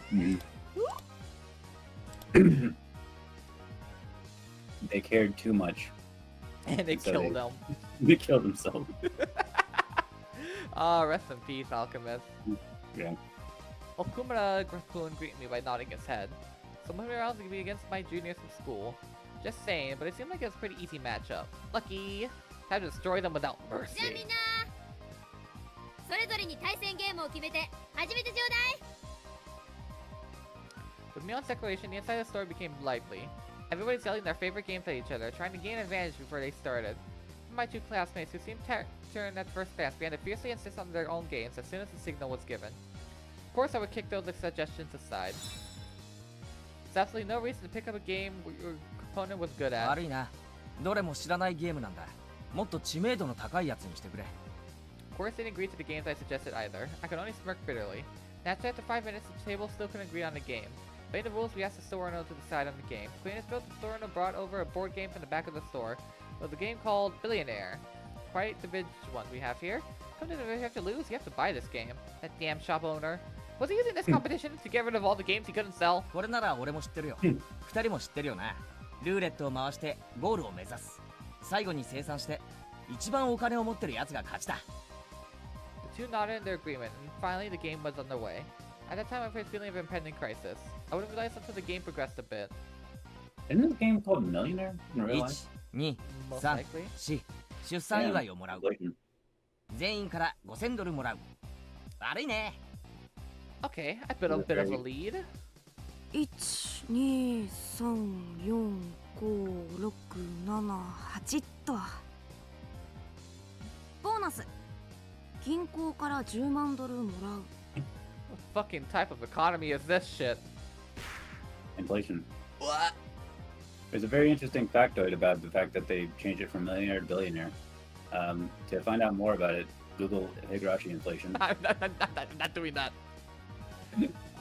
They cared too much. And they So killed they- them. They killed themselves. Ah, rest in peace, Alchemist. Yeah. Okumura Grappoon greeted me by nodding his head. Someone around to be against my juniors from school. Just saying, but it seemed like it was a pretty easy matchup. Lucky. Time to destroy them without じゃあみ mercy. んなそれぞれに対戦ゲームを決めて始めてちょうだい。 With Mion's declaration, the inside of the store became lively. Everybody's yelling their favorite games at each other, trying to gain advantage before they started. My two classmates, who seemed turned at first glance, began to fiercely insist on their own games as soon as the signal was given. Of course, I would kick those suggestions aside. There's absolutely no reason to pick up a game your opponent was good at. 悪いな。どれも知らないゲームなんだ。もっと知名度の高いやつにしてくれ。 Of course, they didn't agree to the games I suggested either. I could only smirk bitterly. Naturally, after 5 minutes, the table still couldn't agree on the game. Playing the rules, we asked the store owner to decide on the game. Cleaning built, the store owner brought over a board game from the back of the store. It was a game called Billionaire. Quite the binge one we have here. Come to the if you have to lose, you have to buy this game. That damn shop owner. Was he using this competition to get rid of all the games he couldn't sell? これなら俺も知ってるよ。うん二人も知ってるよな。ルーレットを回してゴールを目指す。最後に生産して一番お金を持ってるやつが勝ちだ。The two nodded in their agreement, and finally the game was underway. At that time, I faced a feeling of impending crisis. I wouldn't realize until the game progressed a bit. Isn't this game called Millionaire in real life? 1、2、 Most 3、 likely. 4、出産祝いをもらう。 Like, 全員から5000ドルもらう。悪いね。 Okay, I bit a bit of a lead. 1、2、3、4、5、6、7、8と。ボーナス。銀行から10万ドルもらう。 What fucking type of economy is this shit? inflation. What? There's a very interesting factoid about the fact that they changed it from millionaire to billionaire. To find out more about it, Google Higurashi inflation. I'm not doing that.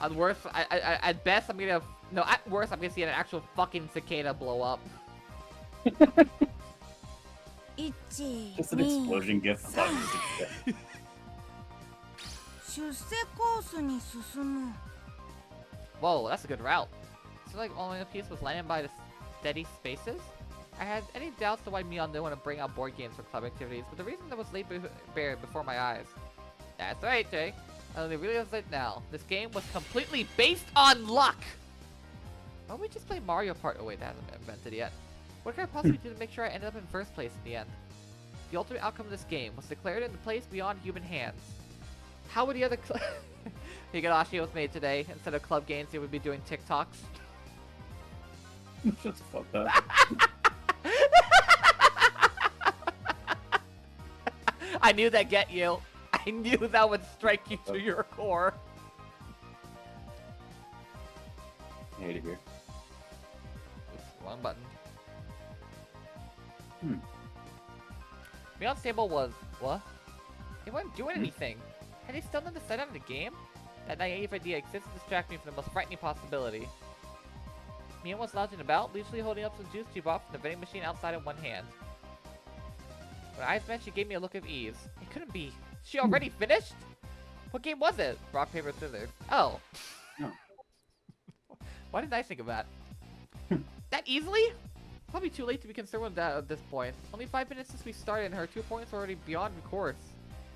At worst, at best, I'm gonna... No, at worst, I'm gonna see an actual fucking cicada blow up. 1、 Just an 2、 explosion gift. 出世コースに進む。 Whoa, that's a good route. So like only the piece was landing by the steady spaces? I had any doubts to why Mion didn't want to bring out board games for club activities, but the reason that was laid bare before my eyes. That's right, Jay. I only realize it now. This game was completely based on luck! Why don't we just play Mario Party? Oh wait, that hasn't been invented yet. What could I possibly do to make sure I ended up in first place in the end? The ultimate outcome of this game was declared in a place beyond human hands. How would the other Higurashi was made today? Instead of club games, he would be doing TikToks. Shut the fuck up. I knew that'd get you. I knew that would strike you to your core. I hate it here. Oops, wrong button. Hmm. Beyond Stable was... What? They weren't doing anything. Had they still not decided on the game? That naive idea exists to distract me from the most frightening possibility. Mion was lounging about, leisurely holding up some juice she bought from the vending machine outside in one hand. When her eyes met, she gave me a look of ease. It couldn't be. She already finished? What game was it? Rock, paper, scissors. Oh. No. Why didn't I think of that? That easily? Probably too late to be concerned with that at this point. Only 5 minutes since we started and her 2 points were already beyond recourse.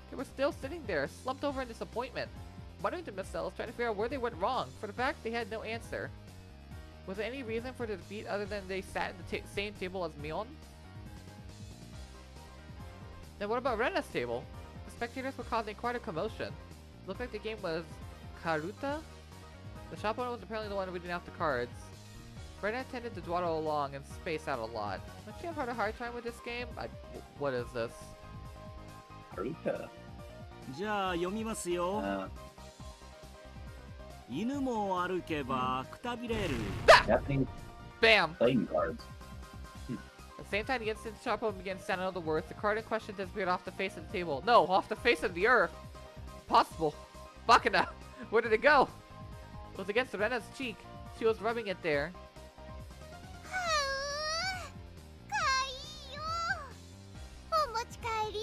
They were still sitting there, slumped over in disappointment. Wondering to themselves, trying to figure out where they went wrong. For the fact they had no answer. Was there any reason for the defeat other than they sat at the same table as Mion? Then what about Rena's table? The spectators were causing quite a commotion. Looked like the game was Karuta? The shop owner was apparently the one reading out the cards. Rena tended to dawdle along and space out a lot. Don't you have had a hard time with this game? What is this? Haruka. じゃあ読みますよ。 犬も歩けばくたびれる。 Japanese Bam! playing cards. At the same time, the instant shop owner began sounding all the words, the card in question disappeared off the face of the table. No, off the face of the earth! Possible. Bakana! Where did it go? It was against Rena's cheek. She was rubbing it there. はうかいよお持ち帰り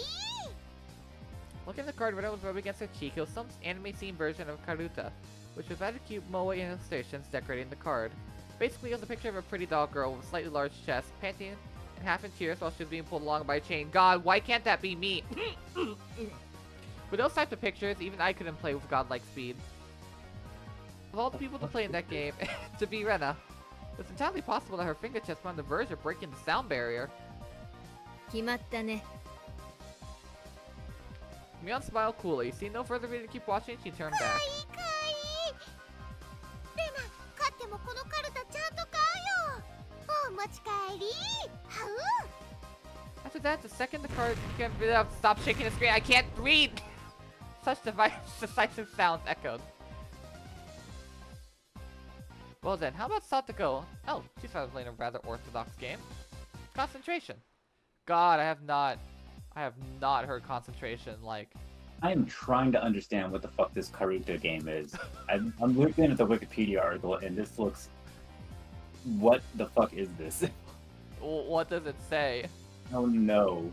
Looking at the card Rena was rubbing against her cheek, it was some anime scene version of Karuta, which was added cute moe illustrations decorating the card. Basically, it was a picture of a pretty doll girl with a slightly large chest, panting and half in tears while she was being pulled along by a chain. God, why can't that be me? With those types of pictures, even I couldn't play with godlike speed. Of all the people to play in that game, to be Rena, it's entirely possible that her fingertips were on the verge of breaking the sound barrier. 決まったね。 Mion smiled coolly. Seeing no further reason to keep watching, she turned か back. いいかいいレナ勝ってもこのカルタちゃんと買うよお持ち帰りはう After that, the second the card began to read out, stop shaking the screen. I can't read! Such decisive sounds echoed. Well then, how about Satoko? Oh, she started playing a rather orthodox game. Concentration. God, I have not heard concentration like. I am trying to understand what the fuck this Karuta game is. I'm looking at the Wikipedia article and this looks... What the fuck is this? What does it say? Oh no.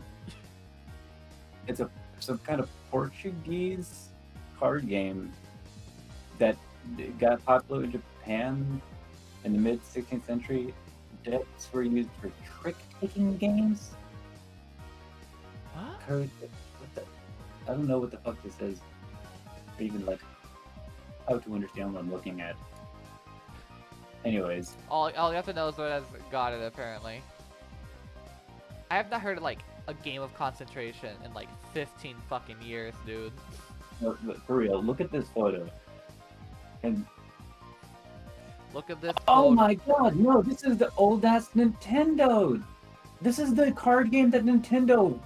It's some kind of Portuguese card game that got popular in Japan in the mid 16th century. Decks were used for trick-taking games. What? Karuta, what the? I don't know what the fuck this is. Or even like how to understand what I'm looking at. Anyways, All you have to know is what has got it apparently. I have not heard of like a game of concentration in like 15 fucking years, dude. no, but for real, look at this photo. And Look at this. oh photo. my god, no, this is the old ass Nintendo. This is the card game that Nintendo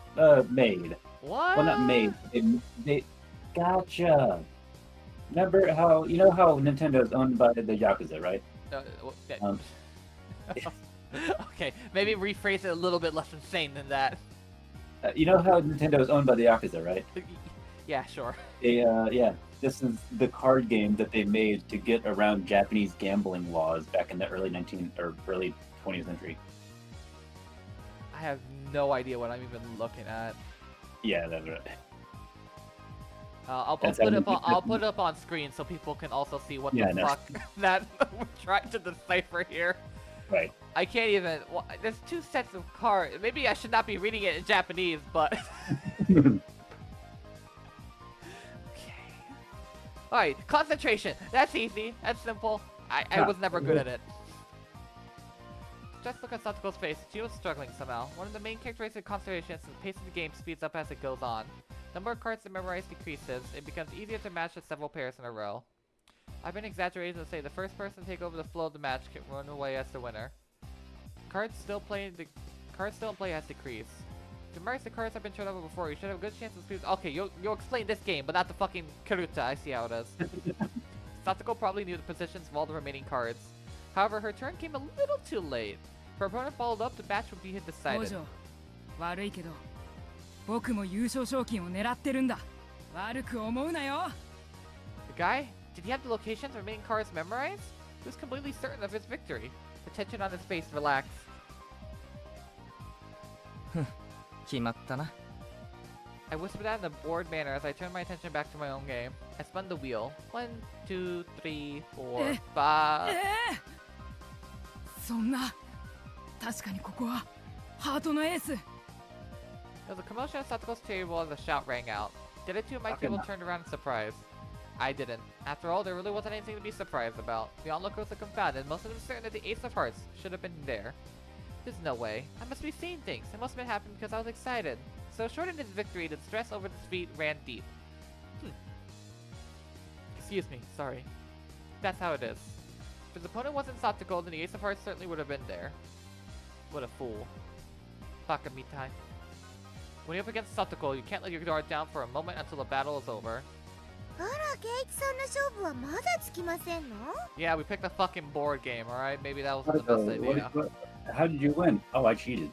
made. What? Well, not made. They gotcha. Remember how how Nintendo is owned by the Yakuza, right? Okay. Um, Okay, maybe rephrase it a little bit less insane than that. You know how Nintendo is owned by the Yakuza, right? Yeah, sure. They yeah, this is the card game that they made to get around Japanese gambling laws back in the early 20th century. I have no idea what I'm even looking at. Yeah, that's right. I'll That's put how it up. we- I'll put it up on screen so people can also see what Yeah, the no. fuck that we're trying to decipher here. Right. I can't even. There's two sets of cards. Maybe I should not be reading it in Japanese, but. Okay. Alright, concentration. That's easy. That's simple. I Yeah. was never good at it. Just look at Satoko's face. She was struggling somehow. One of the main characteristics of concentration is the pace of the game speeds up as it goes on. The number of cards to memorize decreases. It becomes easier to match with several pairs in a row. I've been exaggerating to say the first person to take over the flow of the match can run away as the winner. Cards still in play has decreased. To memorize the cards have been turned over before, you should have a good chance of speed. Okay, you'll explain this game, but not the fucking Karuta. I see how it is. Satoko probably knew the positions of all the remaining cards. However, her turn came a little too late. If her opponent followed up, the match would be 王 decided. 女悪いけど僕も優勝賞金を狙ってるんだ悪く思うなよ The guy? Did he have the locations of remaining cards memorized? He was completely certain of his victory. The tension on his face relaxed. 決まったな。 I whispered that in a bored manner as I turned my attention back to my own game. I spun the wheel. 1, 2, 3, 4, 5. そんな確かにここはハートのエース There was a commotion at Satoko's table as a shout rang out. The other two at my table turned around in surprise. I didn't. After all, there really wasn't anything to be surprised about. The onlookers were confounded, most of them certain that the Ace of Hearts should have been there. There's no way. I must be seeing things. It must have been happening because I was excited. so short in his victory that stress over the defeat ran deep. Excuse me, sorry. That's how it is. If his opponent wasn't Satoko, then the Ace of Hearts certainly would have been there. What a fool. Bakamitai. When you're up against Satoko, you can't let your guard down for a moment until the battle is over. あら、ケイチさんの勝負はまだつきませんの？ Yeah, we picked a fucking board game, alright? Maybe that wasn't the best idea. How did you win? Oh, I cheated.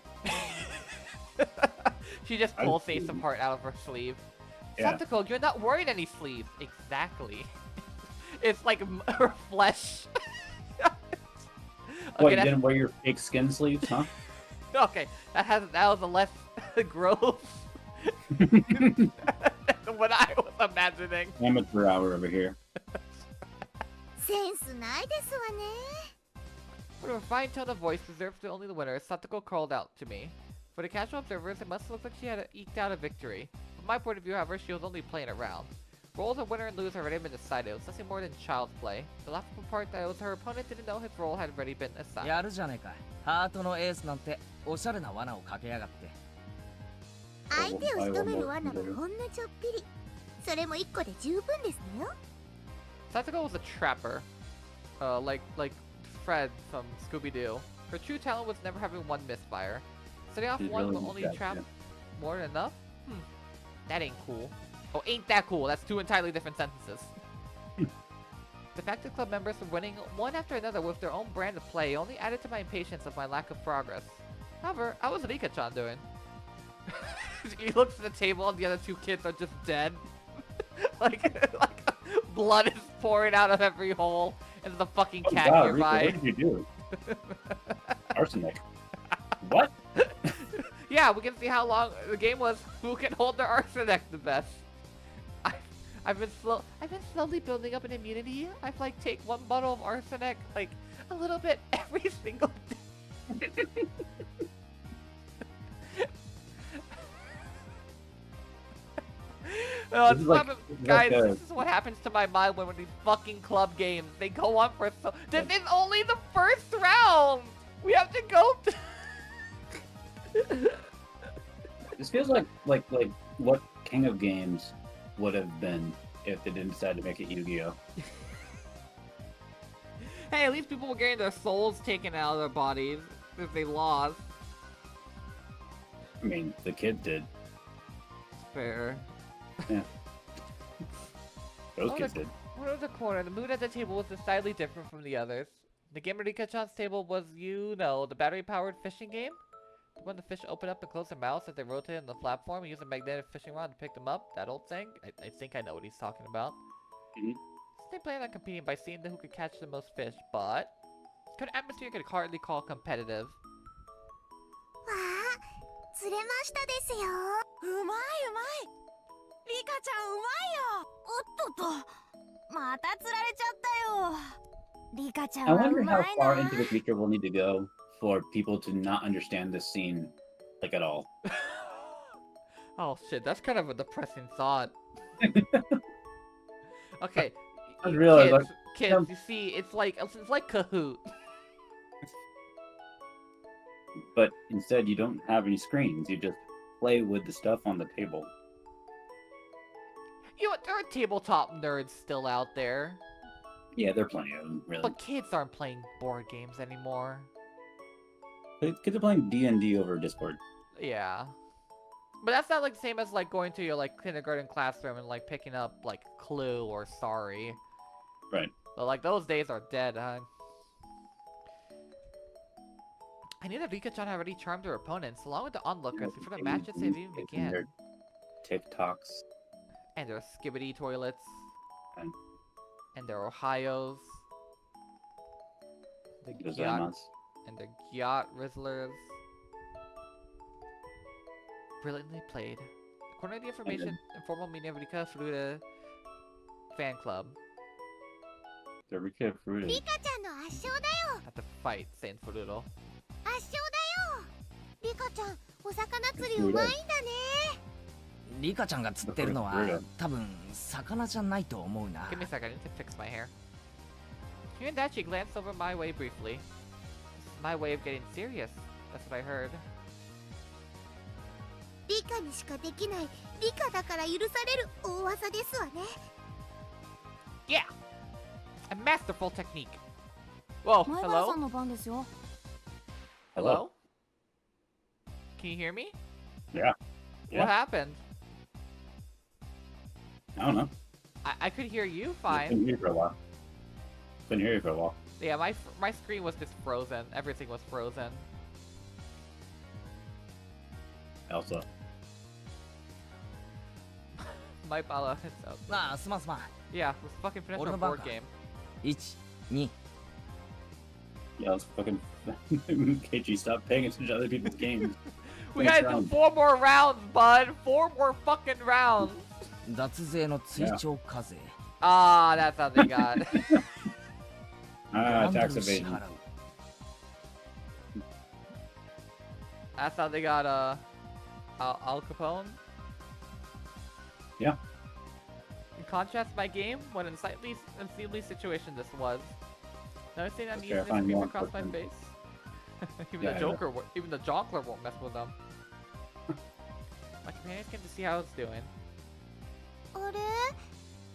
She just pulls Ace of Heart out of her sleeve. Yeah. Satoko, you're not wearing any sleeves. Exactly. It's like her flesh. What, you that's- didn't wear your fake skin sleeves, huh? Okay, that was a less gross than what I was imagining. Amateur hour over here. センスないですわね。 With a refined tone of voice reserved to only the winner, Satoko called out to me. For the casual observers, it must look like she had eked out a victory. From my point of view, however, she was only playing around. Roles of winner and loser had already been decided. It was nothing more than child's play. The laughable part that it was her opponent didn't know his role had already been assigned. やるじゃねえか。ハートのエースなんておしゃれな罠をかけやがって。相手を仕留める罠はほんのちょっぴり。それも一個で十分ですのよ。 Satoko was a trapper. Like Fred from Scooby-Doo. Her true talent was never having one misfire. Setting off She's one really will only good, trap yeah. more than enough? That ain't cool. Oh, ain't that cool? That's two entirely different sentences. The fact that club members were winning one after another with their own brand of play only added to my impatience of my lack of progress. However, how was Rika-chan doing? He looks at the table and the other two kids are just dead. like blood is pouring out of every hole into the fucking cat wow, nearby. Rika, what did you do? Arsenic. What? Yeah, we can see how long the game was. Who can hold their arsenic the best? I've been slowly building up an immunity. I've like take one bottle of arsenic, like a little bit every single day. Oh, This is like- guys, like a- this is what happens to my mind when these fucking club games, they go on for so. This is only the first round. We have to go. This feels like what King of Games would have been if they didn't decide to make it Yu-Gi-Oh. Hey, at least people were getting their souls taken out of their bodies if they lost. I mean, the kid did. Fair. Those Oh, kids the- did. One of the corner, the mood at the table was decidedly different from the others. The game at Rika-chan's table was, the battery-powered fishing game. When the fish open up and close their mouths as they rotate on the platform and use a magnetic fishing rod to pick them up, that old thing. I think I know what he's talking about. Mhm. They planned on competing by seeing who could catch the most fish, but the atmosphere could hardly call competitive. わあ、釣れましたですよ。うまいうまい。リカちゃんうまいよ。おっとっと。また釣られちゃったよ。リカちゃん I はう wonder ま how い far な。 into the future we'll need to go for people to not understand this scene, like at all. Oh shit, that's kind of a depressing thought. Okay, I realized, kids, you see, it's like Kahoot. But instead, you don't have any screens. You just play with the stuff on the table. You know, there are tabletop nerds still out there, Yeah, there are plenty of them, really. but kids aren't playing board games anymore. Kids are playing D&D over Discord. Yeah. But that's not like the same as like going to your like kindergarten classroom and like picking up like Clue or Sorry. Right. But like those days are dead, huh? I knew that Rika-chan had already charmed her opponents, along with the onlookers, before the matches had even And began. their TikToks. And their skibbity toilets. And- And their Ohios. The Those Gyat, animals. and their Gyat Rizzlers. Brilliantly played. According to the information, informal meeting of Rika Furuta fan club. They're Rika Fruity. リカちゃんの圧勝だよ。 Have to fight Saint Furuto. 圧勝だよ。リカちゃん、お魚釣りうまいんだね。リカちゃんが釣ってるのは多分魚じゃないと思うな。 Give me a second, I need to fix my hair. Hearing that, she glanced over my way briefly. This is my way of getting serious. That's what I heard. リカにしかできない理科だから許される大技ですわね。 Yeah! A masterful technique. Whoa, 前原さ hello? んの番ですよ。 Hello? Can you hear me? Yeah. What happened? I don't know. I could hear you Couldn't fine. hear you for a while. Couldn't hear you for a while. Yeah, my screen was just frozen. Everything was frozen. Elsa. My bala. So, ああすまんすまん yeah, let's fucking finish our Order board back. game. 12 Yeah, let's fucking KG, stop paying attention to other people's games. We Next gotta do round. 4 more rounds, bud. 4 more fucking rounds. 脱税の追徴課税 Ah, that's how they got. Ah, 何ド tax ル支 evasion. 払う That's how they got Al Capone. Yeah. In contrast, my game, what an unseemly situation this was. Noticing I'm That's using this terrifying scream law across my enforcement. face. Even Yeah, the I Joker, even the Jonkler won't mess with them. My companions came to see how it's doing. あれ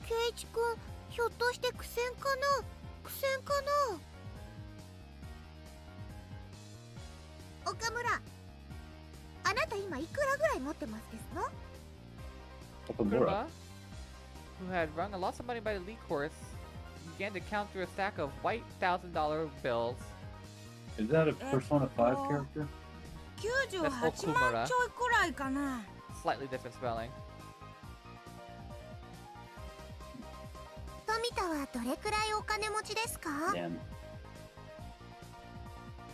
ケイチ君ひょっとして苦戦かな苦戦かな。岡村あなた今いくらぐらい持ってますですの？ Okamura. Kuruma, who had run a lots of money by the league course, began to count through a stack of white $1,000 bills. Is that a Persona 5 Oh. character? 98万ちょいくらいかな。 Slightly different spelling. 富田はどれくらいお金持ちですか？ Damn.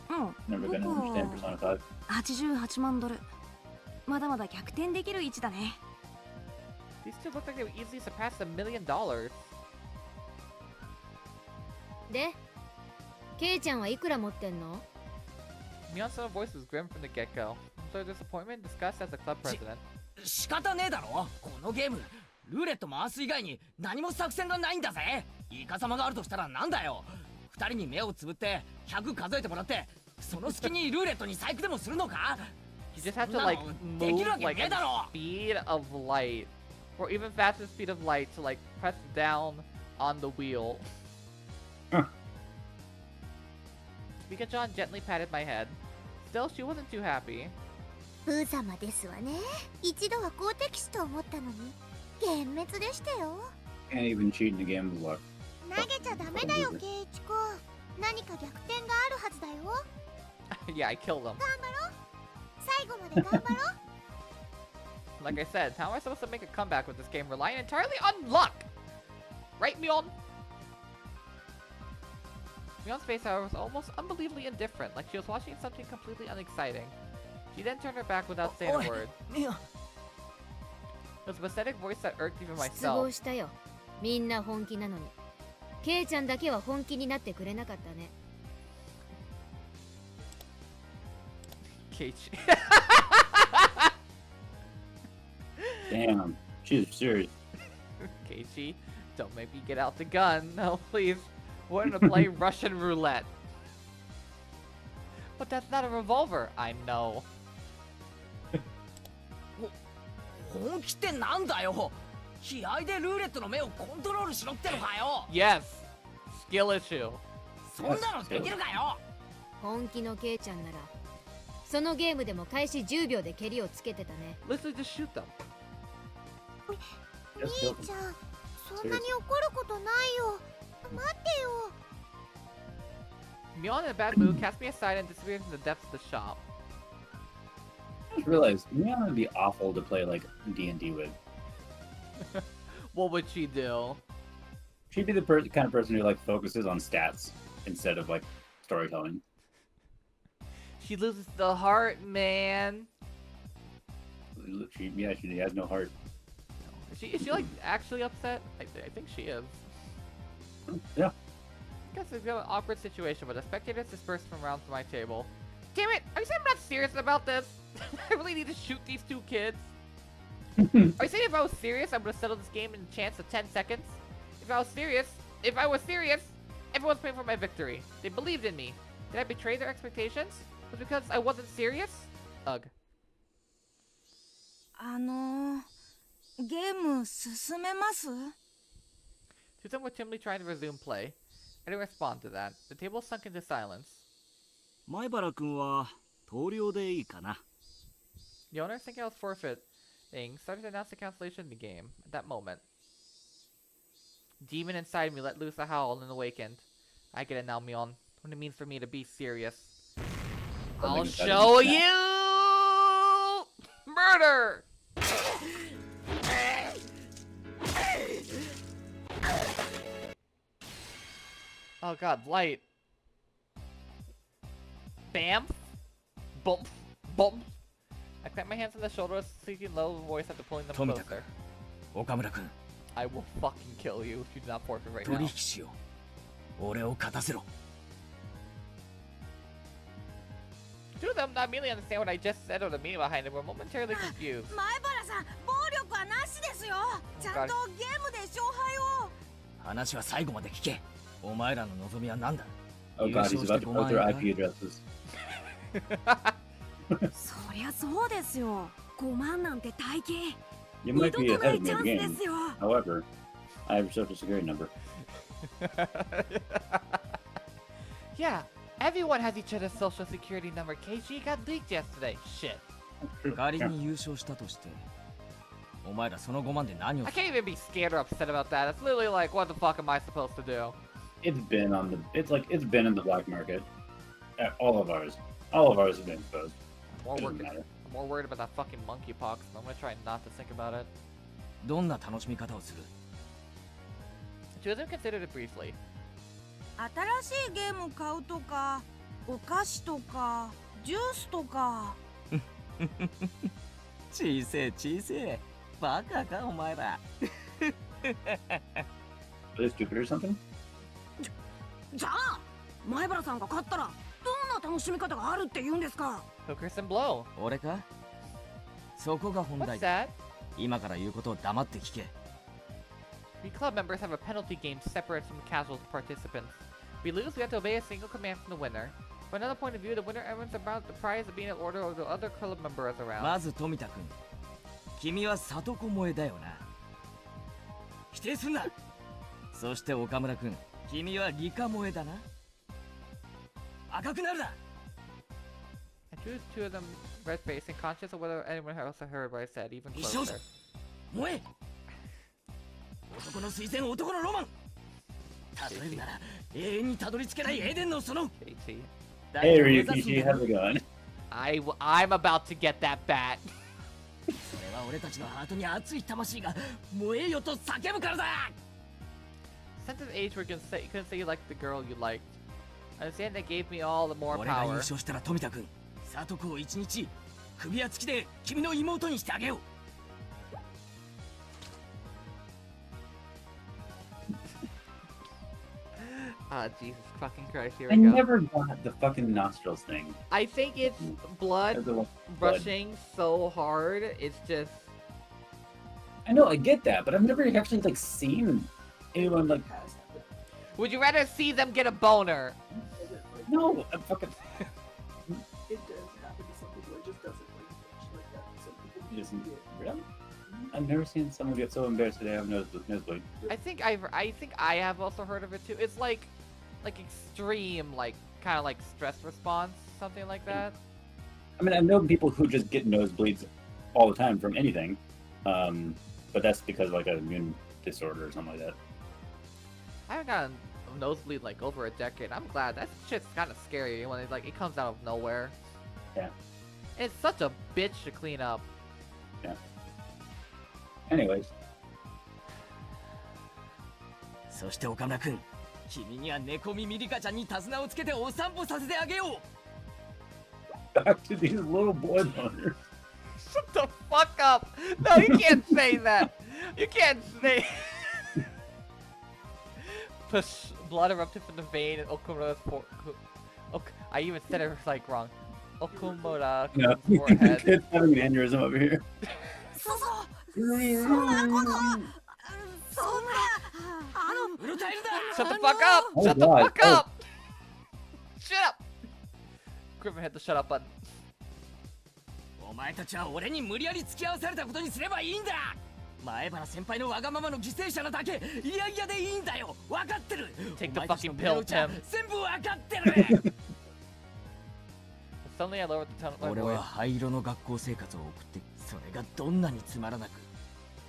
うん。 Never gonna 僕 understand Persona 5. 88万ドル。まだまだ逆転できる位置だね。 These two look like they would easily surpass $1 million. でケイちゃんはいくら持ってんの？ Mion's voice was grim from the get-go. So disappointment discussed as the club president. 仕方ねえだろこのゲームルーレット回す以外に何も作戦がないんだぜイカサマがあるとしたらなんだよ二人に目をつぶって100数えてもらってその隙にルーレットに細工でもするのか You just have to likeでき move るわけ like ねえだろ speed of light, or even faster speed of light to like press down on the wheel. Huh. Mika-chan gently patted my head. Still, she wasn't too happy. プー様ですわね。一度は好敵手と思ったのに幻滅でしたよ。 Can't even cheat in the game of luck. 投げちゃダメだよケイチ君。何か逆転があるはずだよ。 Yeah, I killed him. 頑張ろう。最後まで頑張ろう。 Like I said, how am I supposed to make a comeback with this game relying entirely on luck? Right, Mion? Mion's face, however, was almost unbelievably indifferent, like she was watching something completely unexciting. She then turned her back without saying a Oi. word. いや It was a pathetic voice that irked even 失望 myself. したよ。みんな本気なのに。ケイちゃんだけは本気になってくれなかったね。 Keiichi. Damn. She's serious. Keiichi, don't make me get out the gun. No, please. We're gonna play Russian roulette. But that's not a revolver. I know. 本気ってなんだよ気合でルーレットの目をコントロールしろってのかよ Yes. Skill issue. そんなのできるかよ本気のケイちゃんならそのゲームでも開始10秒で蹴りをつけてたね。 Let's just shoot them. Just 兄 killed ち him. ゃん、そんなに怒ることないよ。待ってよ。 Mion in a bad mood cast me aside and disappeared into the depths of the shop. I just realized Mion would be awful to play like D&D with. What would she do? She'd be the kind of person who like focuses on stats instead of like storytelling. She loses the heart, man. She has no heart. Is she like actually upset? I think she is. Yeah. I guess it's an awkward situation, but the spectators dispersed from around my table. Damn it! Are you saying I'm not serious about this? I really need to shoot these two kids. Are you saying if I was serious, I would have settled this game in a chance of 10 seconds? If I was serious, everyone's praying for my victory. They believed in me. Did I betray their expectations? Was it because I wasn't serious? Ugh. ゲーム進めます？ Susan was timidly trying to resume play. I didn't respond to that. The table sunk into silence. 前原君は投了でいいかな。 The owner, thinking I was forfeiting, started to announce the cancellation of the game. At that moment, demon inside me let loose a howl and awakened. I get it now, Mion. What it means for me to be serious. I'll show you murder. Oh god, light. Bam. Bump. Bump. I clamped my hands on the shoulders, speaking low voice after pulling them closer. 岡村君 I will fucking kill you if you do not forfeit right 取 now. 引しよう。俺を勝たせろ。 Two of them not merely understand what I just said or the meaning behind it, were momentarily confused. 前原さん、暴力はなしですよ。ちゃんとゲームで勝敗を。話は最後まで聞け。お前らの望みは何だ？ Oh god, he's about to put their IP addresses. そりゃそうですよ。5万なんて大金。 You 二 might 度 be とな ahead い of チ me ャ in ン the スです game. よ。 However, I have a social security number. Yeah, everyone has each other's social security number. KG got leaked yesterday. Shit. 仮に優勝したとして、お前らその5万で何を I can't even be scared or upset about that. It's literally like, what the fuck am I supposed to do? It's been in the black market. All of ours have been exposed. I'm more, It doesn't worried, matter. I'm more worried about that fucking monkeypox. I'm gonna try not to think about it. どんな楽しみ方をする？ Two of them considered it briefly. 新しいゲーム買うとか、お菓子とか、ジュースとか。小せえ小せえ。バカかお前ら。 Are they stupid or something? じゃあ、前原さんが勝ったら、どんな楽しみ方があるって言うんですか？ Hookers and blow. 俺か？そこが本 What's 題だ。 that? 今から言うことを黙って聞け。 We club members have a penalty game separate from casual participants. We lose, we have to obey a single command from the winner. From another point of view, the winner earns about the prize of being in order of the other club members around. まず富田君、君は里子萌えだよな。否定すんな。そして岡村君、君は理科萌えだな。赤くなるな。 I choose two of them red-faced and conscious of whether anyone else had heard what I said, even 一緒 closer. 萌え。男の推薦、男のロマン。例えるなら永遠にたどり着けないエデンの園。 JT. Hey, Ryukichi, how's it going? I'm about to get that bat. それは俺たちのハートに熱い魂が燃えよと叫ぶからだ。 Sense of age where you couldn't say you liked the girl you liked. I understand that gave me all the more 俺が優 power. 勝したら富田君、里子を一日首輪付きで君の妹にしてあげよう。 Ah, Jesus fucking Christ, here I we go. never got the fucking nostrils thing. I think it's blood Blood. rushing so hard, it's just... I know, I get that, but I've never actually like seen anyone like. Would you rather see them get a boner? No, I'm fucking. It does happen to some people. It just doesn't like that. Some people Just- get Really? I've never seen someone get so embarrassed that they have nosebleed. I think I have also heard of it too. It's like extreme, like kind of like stress response, something like that. I mean, I've known people who just get nosebleeds all the time from anything, but that's because of like an immune disorder or something like that. I haven't gotten a nosebleed like over a decade. I'm glad. That shit's kind of scary when it comes out of nowhere. Yeah. It's such a bitch to clean up. Anyways, そして岡村君、君には猫耳リカちゃんに手綱をつけてお散歩させてあげよう。 back to these little boy boners. Shut the fuck up! No, you can't say that. You can't say. Push blood erupted from the vein in Okumura's I even said it like wrong. Okumura's No, forehead. kid's having an aneurysm over here. そうそう。そんなこと。そんな。うるたえるな。 Shut the fuck up! Oh Shut the God. fuck up! Shut up! Griffin hit the shut up button. お前たちは俺に無理やり付き合わされたことにすればいいんだ。前原先輩のわがままの犠牲者なだけいやいやでいいんだよ。分かってる。 Take the お前たちの fucking 胸の pill, 内は Tim. 全部分かってる。 Suddenly I lowered the tone of my 俺は voice. 灰色の学校生活を送ってそれがどんなにつまらなく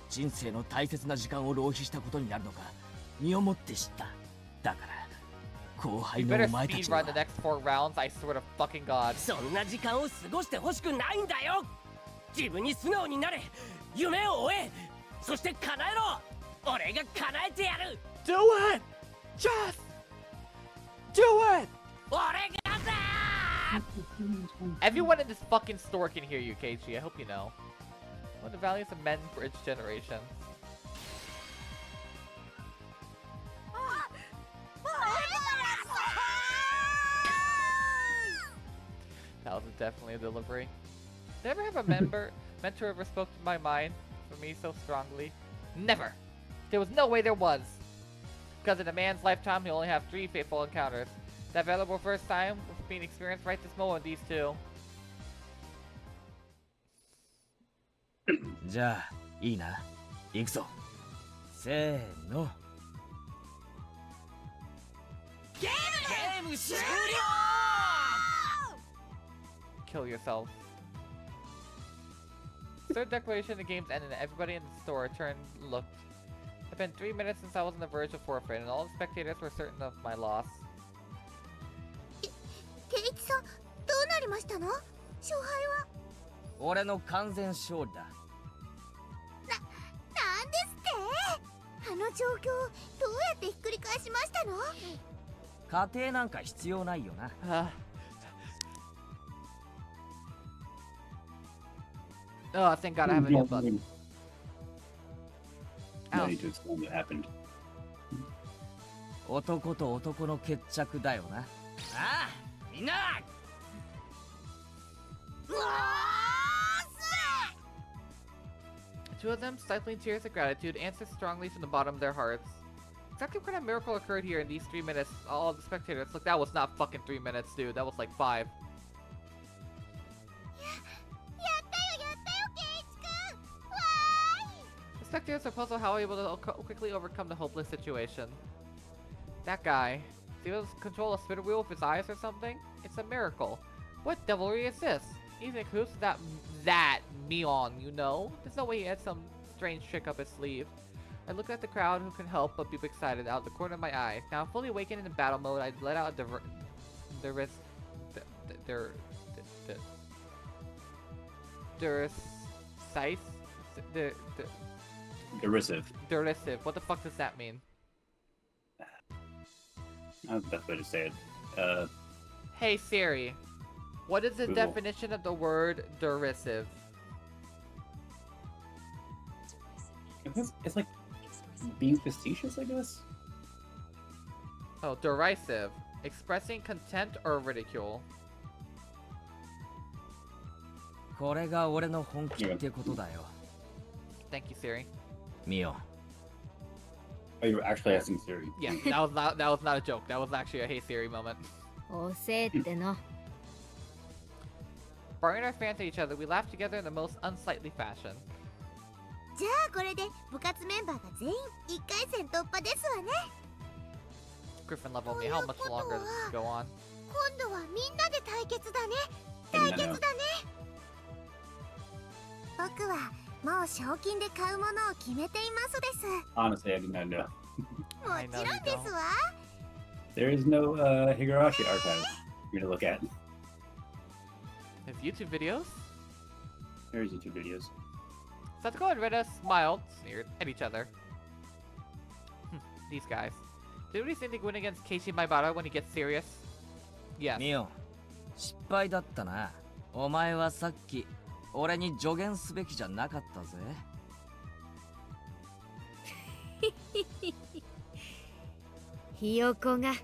人生の大切な時間を浪費したことになるのか身をもって知った。だから後 You 輩の better お前た speed ちは run the next 4 rounds, I swear to fucking god. そんな時間を過ごしてほしくないんだよ。自分に素直になれ。夢を追え。そして叶えろ。俺が叶えてやる。 Do it! Just do it! 俺がだ。 Everyone in this fucking store can hear you, Keiichi. I hope you know. What are the values of men for each generation? That was definitely a delivery. Did I ever have a mentor ever spoke to my mind for me so strongly? Never! There was no way there was! Because in a man's lifetime, he only have 3 fateful encounters. That valuable first time was being experienced right this moment, these two. じゃあいいな。行くぞ。せーの。ゲーム終了。 Kill yourself. Third declaration, the game's ended and everybody in the store turned and looked. It's been 3 minutes since I was on the verge of forfeit and all the spectators were certain of my loss. ケイチさん、どうなりましたの？勝敗は？俺の完全勝利だ。なんですって？あの状況、どうやってひっくり返しましたの？家庭なんか必要ないよな。Oh, thank god I have a new button. No Ow. need to explain what happened. 男と男の決着だよな。ああ、みんな。 Two of them, stifling tears of gratitude, answered strongly from the bottom of their hearts. Exactly what kind of miracle occurred here in these 3 minutes? All of the spectators. Look, that was not fucking 3 minutes, dude. That was like 5. やったよケイチくん。わーい。 The spectators are puzzled how able to quickly overcome the hopeless situation. That guy. Is he able to control a spinner wheel with his eyes or something? It's a miracle. What devilry is this? Even who's that Mion, you know? There's no way he had some strange trick up his sleeve. I look at the crowd who can help but be excited out of the corner of my eye. Now fully awakened in battle mode, I let out a derisive. What the fuck does that mean? That's the best way to say it. Hey Siri, what is the Google. definition of the word derisive? It's like being facetious, I guess. Oh, derisive. Expressing contempt or ridicule. これが俺の本気ってことだよ。 Thank you, Siri. ミオ。 Oh, you were actually asking Siri. Yeah, that was not a joke. That was actually a Hey Siri moment. おせえっての。 Barring our fans at each other, we laughed together in the most unsightly fashion. じゃあこれで部活メンバーが全員1回戦突破ですわね。 Griffin level me. How much longer does this go on? 今度はみんなで対決だね。対決だね。僕はもう賞金で買うものを決めていますです。 Honestly, I did not know. もちろんですわ。 There is no Higurashi archive for me to look at. There's YouTube videos. There's YouTube videos. Satsuko and Rita smiled, sneered at each other. These guys. Did we think they win against Keiichi Maibara when he gets serious? Yes. ミオ、失敗だったな。お前はさっき俺に助言すべきじゃなかったぜ。ひよこが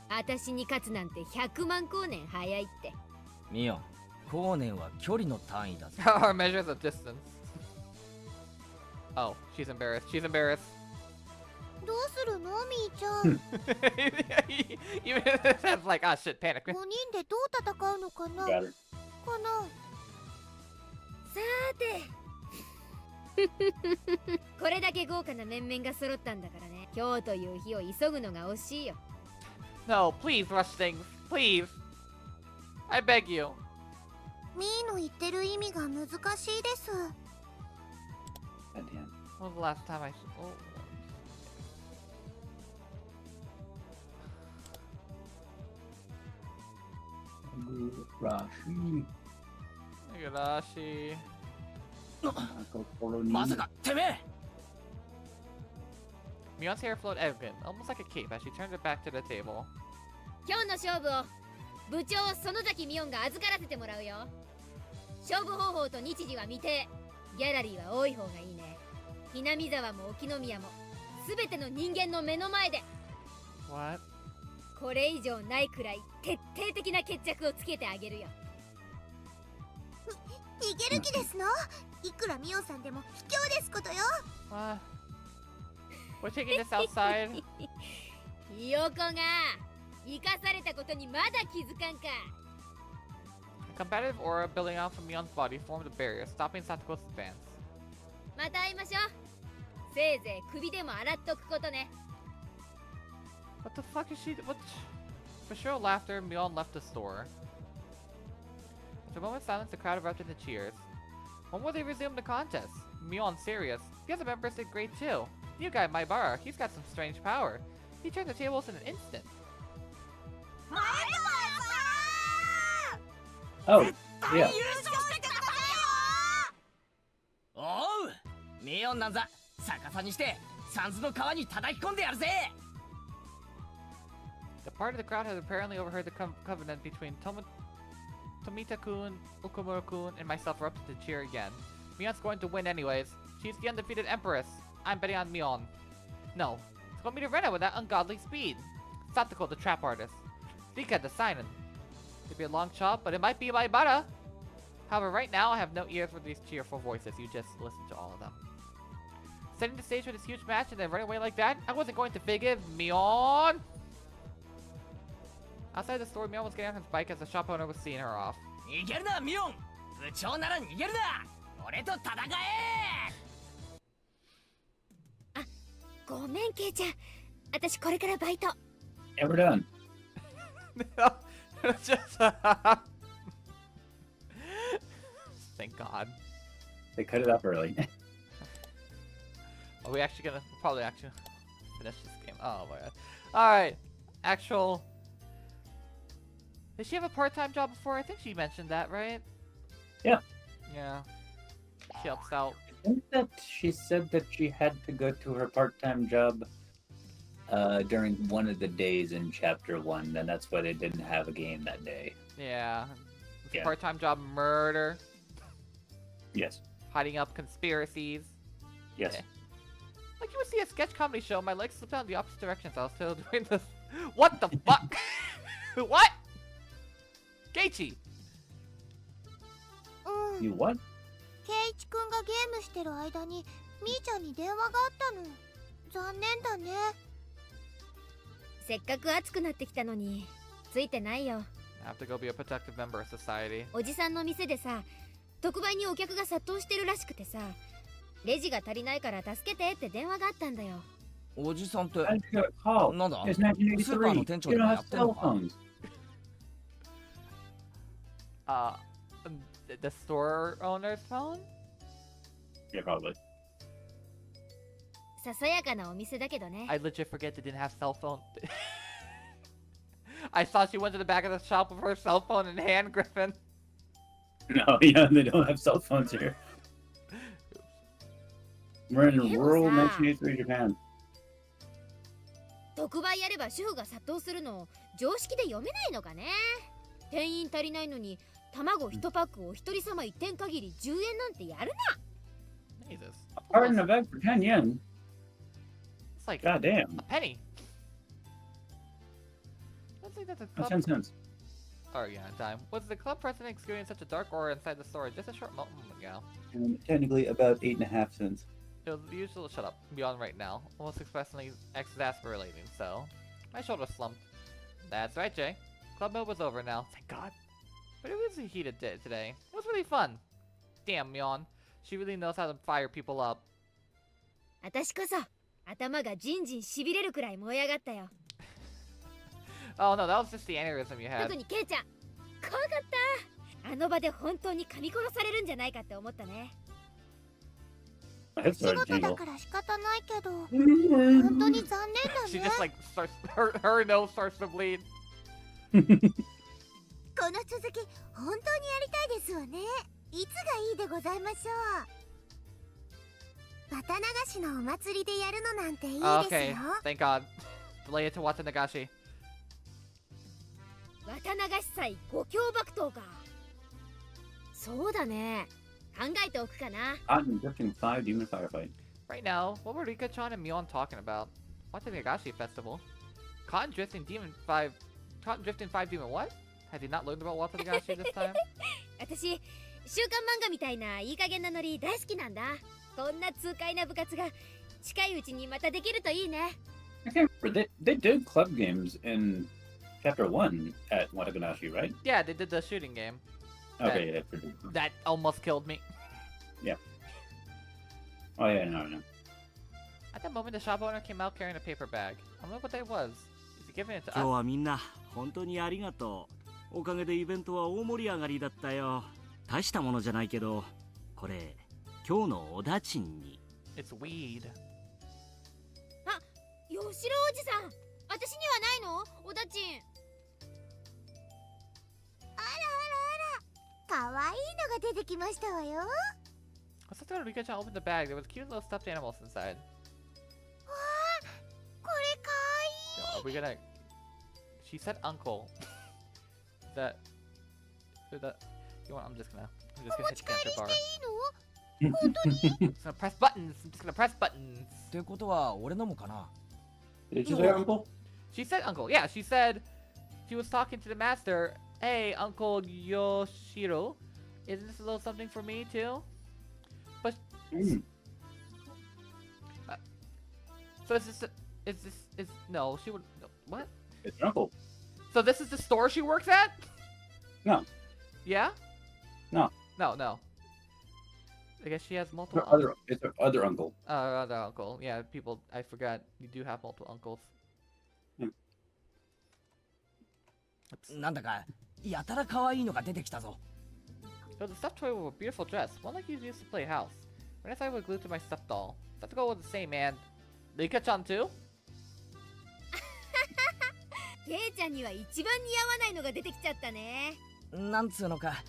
私に勝つなんて100万光年早いって。ミオ、光年は距離の単位だぜ。Our measures of distance. Oh, she's embarrassed. She's embarrassed. どうするのみーちゃん。 Even if it's like, ah, shit, panic. 5人でどう戦うのかな。 Got her. かな。さーてこれだけ豪華な面々が揃ったんだからね。今日という日を急ぐのが惜しいよ。 No, please rush things. Please. I beg you. ミーの言ってる意味が難しいです。 God damn. When was the last time I... Oh. Higurashi. Higurashi. まさかてめえ Mion's hair flowed elegant, almost like a cape, as she turned it back to the table. 今日の勝負を部長園崎ミオンが預からせてもらうよ。勝負方法と日時は未定。ギャラリーは多い方がいいね。Hinamizawaも沖宮も全ての人間の目の前で What? これ以上ないくらい徹底的な決着をつけてあげるよ。逃げる気ですの？いくらミオさんでも卑怯ですことよ。 What? We're taking this outside? ひよこが生かされたことにまだ気づかんか。 A competitive aura building out from Mion's body formed a barrier, stopping Satoko's advance. また会いましょう。せいぜい首でも洗っとくことね。 What the fuck is she? What? For shrill laughter, Mion left the store. After a moment's silence, the crowd erupted into cheers. When will they resume the contest? Mion, serious. The other members did great too. New guy, Maibara, he's got some strange power. He turned the tables in an instant. Oh, 優 yeah. 勝してくださいよおうミオンなんざ逆さにしてサンズの川に叩き込んでやるぜ The part of the crowd had apparently overheard the covenant between Tomita-kun, Okumura-kun, and myself erupted to cheer again. Mion's going to win anyways. She's the undefeated Empress. I'm betting on Mion. No, it's going to be the Rena with that ungodly speed. Satoko, the trap artist. Rika, the Seinen. It'd be a long shot, but it might be Maibara. However, right now I have no ears for these cheerful voices. You just listen to all of them. Setting the stage for this huge match and then running away like that? I wasn't going to forgive Mion! Outside the store, Mion was getting on his bike as the shop owner was seeing her off. 逃げるなミオン部長なら逃げるな俺と戦えごめんケイちゃん。私これからバイト。 Yeah, we're done. Just, thank God. They cut it up early. Are we actually gonna probably actually finish this game? Oh my god. Alright. Actual. Did she have a part-time job before? I think she mentioned that, right? Yeah. Yeah. She helps out. I think that she said that she had to go to her part-time job during one of the days in Chapter 1, and that's why they didn't have a game that day. Yeah. Yeah. Part-time job murder. Yes. Hiding up conspiracies. Yes. Yeah. Like you would see a sketch comedy show, my legs slipped out in the opposite directions. I was still doing this. What the fuck? What? Geichi! うん。 You what? ケイイチくんがゲームしてる間にミーちゃんに電話があったの。残念だね。せっかく暑くなってきたのについてないよ。 I have to go be a protective member of society. おじさんの店でさ、特売にお客が殺到してるらしくてさ、レジが足りないから助けてって電話があったんだよ。おじさんって How'd you get a call? なんだ It's スーパーの 1983. 店長 You でも don't や have ってんの cell か phones. The store owner's phone? Yeah, probably. ささやかなお店だけどね。 I legit forget they didn't have cell phone. I saw she went to the back of the shop with her cell phone in hand, Griffin. No, yeah, they don't have cell phones here. We're in rural 1983 Japan. 特売やれば主婦が殺到するの常識で読めないのかね。店員足りないのに卵1パックを一人様1点限り10円なんてやるな。 Jesus. A carton of egg for 10 yen. It's like God damn. a penny. Let's see that the Oh, club... 10 cents. Oh yeah, time. Was the club president experiencing such a dark aura inside the store just a short moment ago? And technically about 8.5 cents. It was the usual shut up, beyond right now, almost expressively exasperating, so... My shoulder slumped. That's right, Jay. Club mode was over now, thank God. But it was a heated day today. It was really fun. Damn, Myeon. She really knows how to fire people up. 私こそ頭がジンジンしびれるくらい燃え上がったよ。 Oh no, that was just the aneurysm you 特 had. にケイちゃん怖かった。あの場で本当に噛み殺されるんじゃないかって思ったね。 My hips 仕 started 事だ tingle. から仕方ないけど本当に残念 She だね just like starts her nose starts to bleed. この続き本当にやりたいですわね。いつがいいでございましょう。綿流しのお祭りでやるのなんていいですよ。 Okay, thank God. Delay it to Watanagashi. 綿流し祭五強爆闘か。そうだね。考えておくかな。 I'm drifting 5 demon firefight. Right now, what were Rika-chan and Myeon talking about? Watanagashi Festival? Cotton Drifting Demon 5... Cotton Drifting 5 Demon what? Has he not learned about Watanagashi this time? 私週刊漫画みたいないい加減なノリ大好きなんだ。こんな痛快な部活が近いうちにまたできるといいね。 I can't remember. They did club games in chapter 1 at Watanagashi, right? Yeah, they did the shooting game. Okay, yeah, that's pretty. That almost killed me. Oh yeah, no. At that moment, the shop owner came out carrying a paper bag. I don't know what that was. Is he giving it to 今日 us? はみんな本当にありがとう。おかげでイベントは大盛り上がりだったよ。大したものじゃないけど、これ今日のおだちんに。 It's weed. あ、吉郎おじさん。私にはないの？おだちん。かわいいのが出てきましたわよ。わI was when Rika-chan opened the bag. There was cute little stuffed animals inside. あ、これかわいい。 Are we gonna... She said uncle. Is that... You know what, I'm just gonna hit the cancel bar. いいの？本当に？ I'm just gonna press buttons. I'm just gonna press buttons. ってことは俺のもかな。 Did you say uncle? She said uncle. Yeah, she said... She was talking to the master. Hey, Uncle Yoshiro. Isn't this a little something for me, too? But... So no, she would... No, what? It's an uncle. So this is the store she works at? No. Yeah? No. No. I guess she has It's multiple her other uncle. other uncle. Yeah, people, I forgot. You do have multiple uncles. なんだかやたら可愛いのが出てきたぞ。 So the stuffed toy with a beautiful dress, one like you used to play house. When I thought I would glue to my stuffed doll. That to go with the same man. Rika-chan too? ケイちゃんには一番似合わないのが出てきちゃったね。なんつうのか、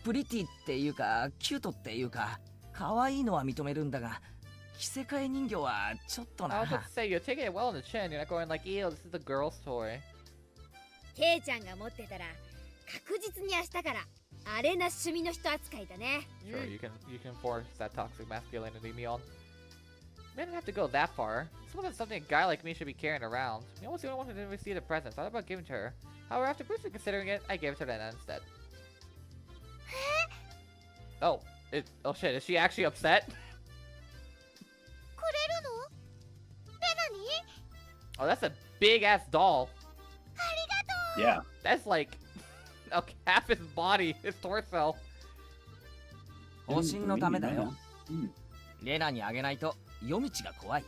プリティっていうかキュートっていうか可愛いのは認めるんだが、着せ替え人形はちょっと I な。 was about to say, you're taking it well on the chin. You're not going like, ew, this is the girl's toy. ケイちゃんが持ってたら確実に明日からアレな趣味の人扱いだね。 Sure, you can force that toxic masculinity, Myeon. Man, didn't have to go that far. This wasn't something a guy like me should be carrying around. Myeon was the only one who didn't receive the present. I thought about giving to her. However, after briefly considering it, I gave it to Lena instead. Oh shit, is she actually upset? くれるの？レナに？ Oh, that's a big ass doll. あり Yeah. That's like half his body, his torso. 方針のためだよ。 Mm. レナにあげないと夜道が怖い。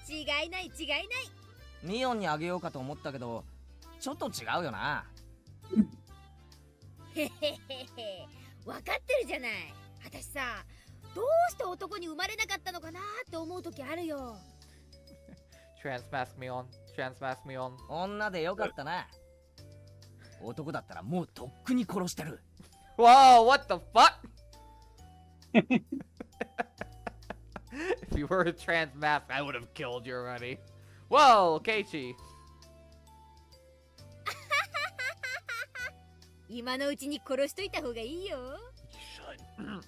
違いない。ミオンにあげようかと思ったけど、ちょっと違うよな。へへへへ。分かってるじゃない。私さ、どうして男に生まれなかったのかなって思う時あるよ。Transmask Myeon. Transmask Myeon. 女でよかったな。男だったらもうとっくに殺してる。 Whoa, what the fuck? If you were a transmask, I would have killed you already. Whoa, Keiichi. 今のうちに殺しといた方がいいよ。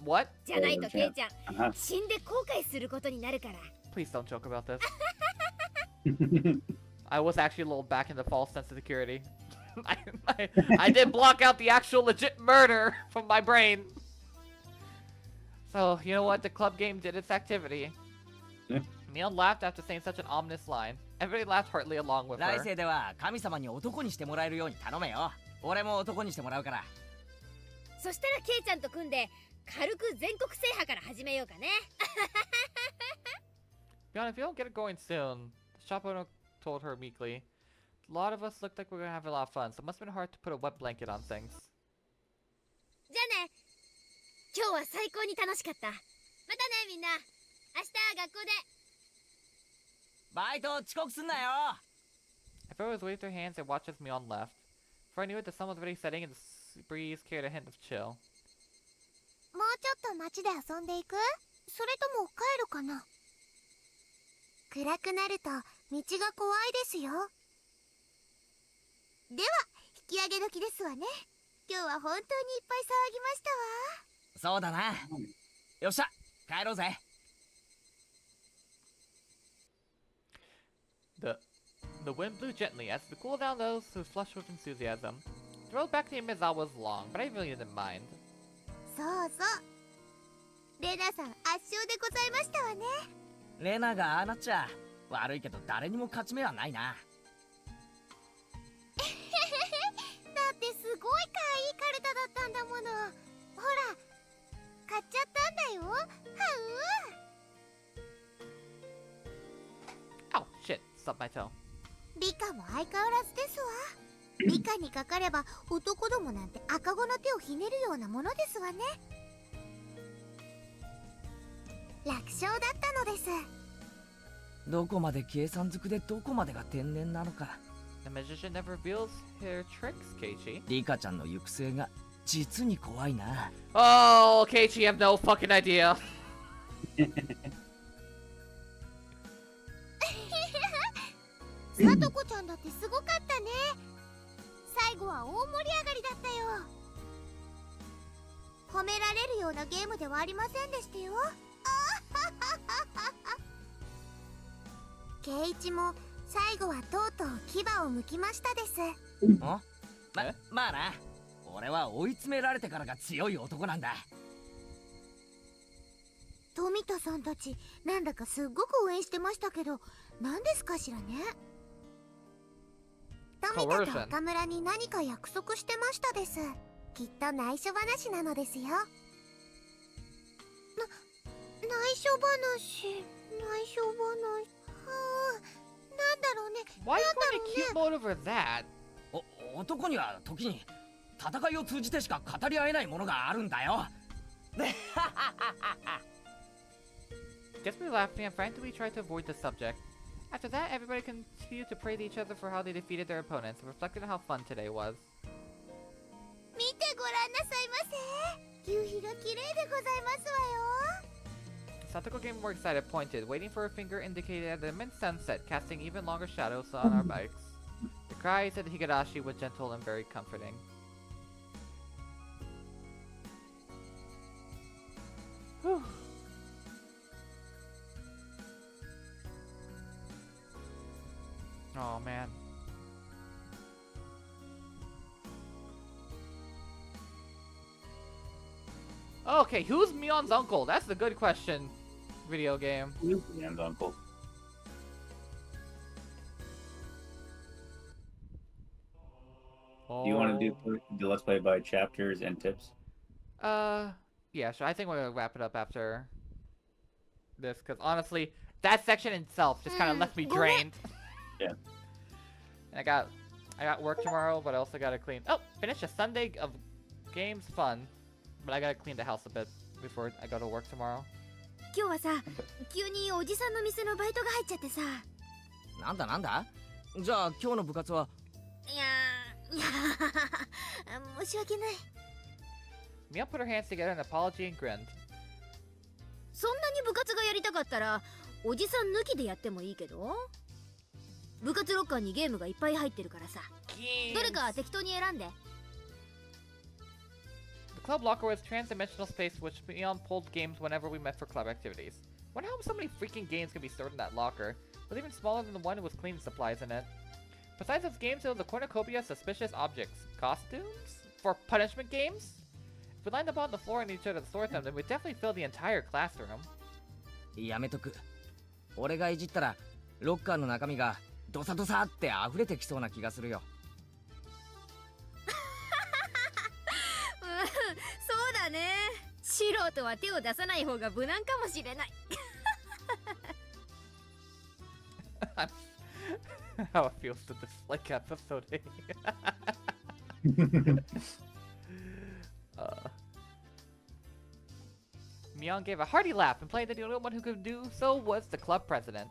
What? じゃないとケイちゃん、 Uh-huh. 死んで後悔することになるから。 Please don't joke about this. I was actually a little back into false sense of security. I did block out the actual legit murder from my brain. So, you know what? The club game did its activity. Yeah. Mion laughed after saying such an ominous line. Everybody laughed heartily along with 来 her. 世では神様に男にしてもらえるように頼めよ。俺も男にしてもらうから。そしたらケイちゃんと組んで軽く全国制覇から始めようかね。Mion, if you don't get it going soon, the shop owner told her meekly. A lot of us looked like we were gonna have a lot of fun, so it must have been hard to put a wet blanket on things. じゃあね。今日は最高に楽しかった。またねみんな。明日学校で。バイト遅刻すんなよ。 Everyone waved their hands and watched as Mion left. Before I knew it, the sun was already setting and the breeze carried a hint of chill. もうちょっと街で遊んでいく？それとも帰るかな？暗くなると道が怖いですよ。では引き上げ時ですわね。今日は本当にいっぱい騒ぎましたわ。そうだな。よっしゃ、帰ろうぜ。The wind blew gently as the cool down those who flushed with enthusiasm. The road back to Hinamizawa was long, but I really didn't mind. そうそう。レナさん圧勝でございましたわね。レナがああなっちゃ悪いけど誰にも勝ち目はないな。だってすごい可愛いカルタだったんだもの。ほら買っちゃったんだよ。はOw, shit, stubbed my toe. リカも相変わらずですわ。リカにかかれば男どもなんて赤子の手をひねるようなものですわね。楽勝だったのです。どこまで計算づくでどこまでが天然なのか。 The magician never reveals her tricks, Keiichi. リカちゃんの行く末が実に怖いな。 Oh, Keiichi, you have no fucking idea. さとこちゃんだってすごかったね。最後は大盛り上がりだったよ。褒められるようなゲームではありませんでしたよ。ケイイチも最後はとうとう牙を剥きましたです。まあな。俺は追い詰められてからが強い男なんだ。富田さんたちなんだかすっごく応援してましたけど、何ですかしらね。富田と岡村に何か約束してましたです。きっと内緒話なのですよ。内緒話。なんだろうね。 Why are you going to cute mode over that? 男には時に戦いを通じてしか語り合えないものがあるんだよ。Just me laughing and frantically tried to avoid the subject. After that, everybody continued to praise each other for how they defeated their opponents and reflected on how fun today was. 見てごらんなさいませ。夕日が綺麗でございますわよ。 Satoko getting more excited pointed, waiting for her finger indicated at the immense sunset, casting even longer shadows on our bikes. The cries of the Higurashi were gentle and very comforting. Whew. Oh man. Okay, who's Mion's uncle? That's the good question. Video game. And uncle. Oh. Do you want to do let's play by chapters and tips? Yeah, sure. I think we're gonna wrap it up after this, because honestly, that section itself just kind of left me drained. Yeah. I got work tomorrow, but I also gotta clean. Oh, finish a Sunday of games fun, but I gotta clean the house a bit before I go to work tomorrow. 今日はさ、急におじさんの店のバイトが入っちゃってさ。なんだなんだ。じゃあ今日の部活は。いや申し訳ない。Mia put her hands together in apology and grinned. そんなに部活がやりたかったらおじさん抜きでやってもいいけど、部活ロッカーにゲームがいっぱい入ってるからさ、どれか適当に選んで。 The club locker was a trans-dimensional space which Mion pulled games whenever we met for club activities. Wonder how so many freaking games can be stored in that locker. It was even smaller than the one with cleaning supplies in it. Besides those games, there was a cornucopia of suspicious objects. Costumes? For punishment games? If we lined them on the floor and each other to sort them, then we'd definitely fill the entire classroom. やめとく。俺がいじったらロッカーの中身がドサドサって溢れてきそうな気がするよ。そうだね。素人は手を出さない方が無難かもしれない。How it feels to dislike episode 8. Mion gave a hearty laugh and played that the only one who could do so was the club president.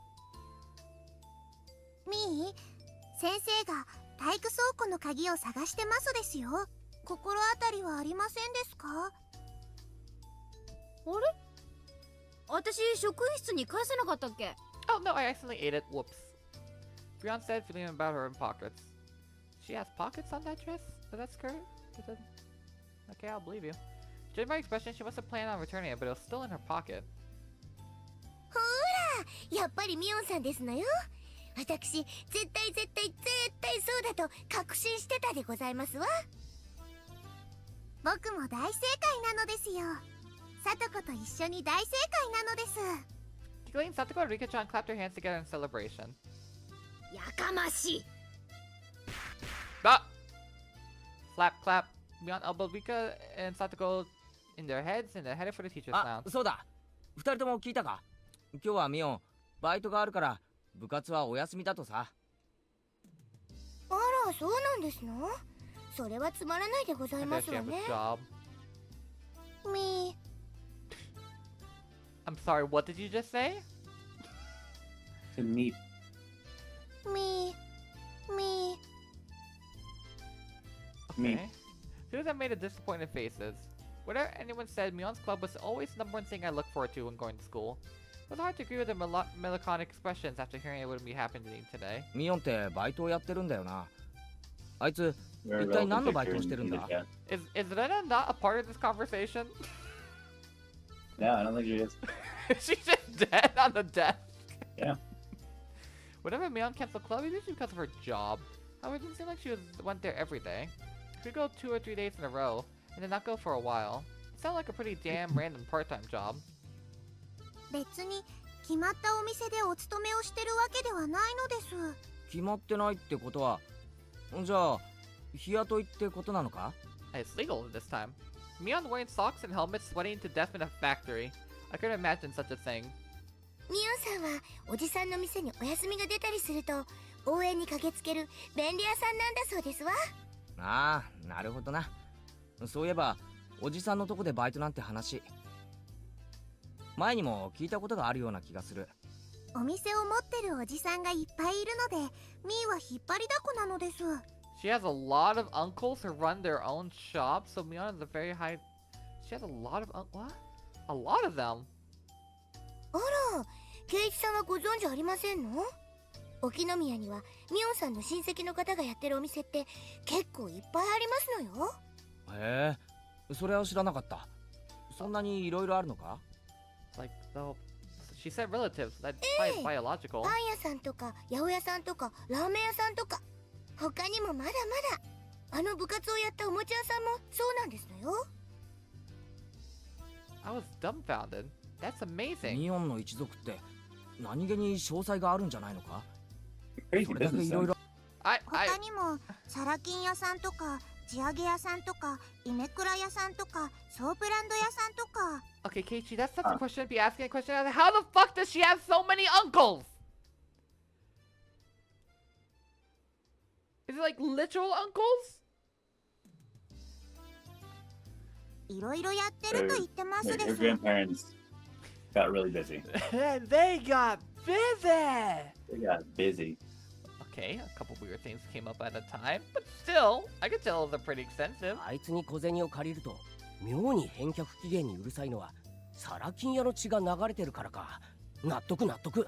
みー、先生が体育倉庫の鍵を探してますですよ。心当たりはありませんですか？あれ、私職員室に返さなかったっけ？ Oh no, I accidentally ate it. Whoops. Brian said, feeling about her own pockets. She has pockets on that dress? That skirt? Okay, I'll believe you. Judging by expression, she wasn't planning on returning it, but it was still in her pocket. ほーら、やっぱりミオンさんですのよ。私、絶対そうだと確信してたでございますわ。僕も大正解なのですよ。さとこと一緒に大正解なのです。Giggling, Satoko and Rika-chan clapped their hands together in celebration. やかましい。Ah! Slap, clap. Mion elbowed Rika and Satoko in their heads, and they're headed for the teacher's あ、 lounge. そうだ。二人とも聞いたか？今日はミオン、バイトがあるから部活はお休みだとさ。あら、そうなんですの？それはつまらないでござい I ま bet す she わ have ね。 a job. み I'm sorry, what did you just say? To meet. み Okay. Susan made a disappointed faces. Whatever anyone said, Mion's club was always the number one thing I look forward to when going to school. It was hard to agree with their melancholic expressions after hearing it wouldn't be happening today. ミオンってバイトをやってるんだよな。あいつ Very 一体 relevant 何のバイ picture トを in してるん the だ？ chat. Is Rena not a part of this conversation? No, I don't think she is. She's just dead on the desk. Yeah. Whenever Mion canceled club, it was usually because of her job. However, it didn't seem like she went there every day. She would go 2 or 3 days in a row, and then not go for a while. It sounded like a pretty damn random part-time job. 別に決まったお店でお勤めをしてるわけではないのです。決まってないってことは、じゃあ日雇いってことなのか？ It's legal this time. Mion wearing socks and helmets, sweating to death in a factory. I couldn't imagine such a thing. ミオンさんはおじさんの店にお休みが出たりすると応援に駆けつける便利屋さんなんだそうですわ。ああ、なるほどな。そういえばおじさんのとこでバイトなんて話、前にも聞いたことがあるような気がする。お店を持ってるおじさんがいっぱいいるので、ミーは引っ張りだこなのです。 She has a lot of uncles who run their own shop, so Mion is a very high... She has a lot of... what? A lot of them? あら、ケイチさんはご存知ありませんの？沖宮にはミオンさんの親戚の方がやってるお店って結構いっぱいありますのよ。へえ、それは知らなかった。そんなにいろいろあるのか？ Like, though... She said relatives, that's biological. パン屋さんとか八百屋さんとかラーメン屋さんとか、他にもまだまだ。あの部活をやったおもちゃ屋さんもそうなんですのよ。I was dumbfounded. That's amazing. ミオンの一族って何気に詳細があるんじゃないのか？ Crazy それだけ business いろい sense. ろ。他にもサラ金屋さんとか地揚げ屋さんとかイメクラ屋さんとかソープランド屋さんとか。 Okay, Keiichi, that's not the question to be asking a question. How the fuck does she have so many uncles? Is it like literal uncles? いろいろやってると言ってます Her です grandparents got really busy. They got busy! They got busy. Okay, a couple weird things came up at a time, but still, I could tell they're pretty extensive. あいつに小銭を借りると妙に返却期限にうるさいのはサラ金屋の血が流れてるからか。納得納得。ミ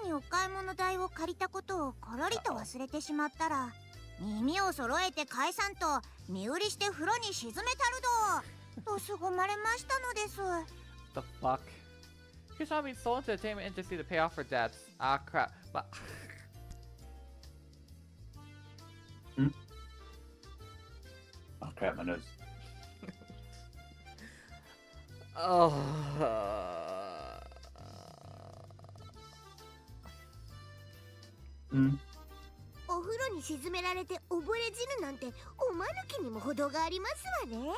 ーにお買い物代を借りたことをころりと忘れてしまったら、耳を揃えて返さんと身売りして風呂に沈めたるどと凄まれましたのです。 The fuck? Kishon means sold into entertainment industry to pay off her debts. Ah, crap. But... Oh crap, my nose. お風呂に沈められて溺れ死ぬなんておまぬけにも程がありますわね。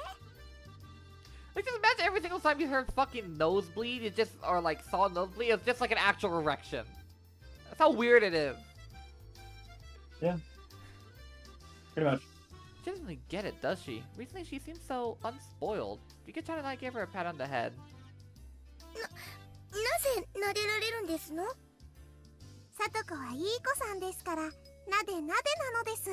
Like, just imagine every single time you heard fucking nosebleed, it just, or like saw a nosebleed, it's just like an actual erection. That's how weird it is. Yeah. Pretty much. She doesn't really get it, does she? Recently, she seems so unspoiled. You could try to like give her a pat on the head. なぜ撫でられるんですの？さとこはいい子さんですから、なでなでなのです。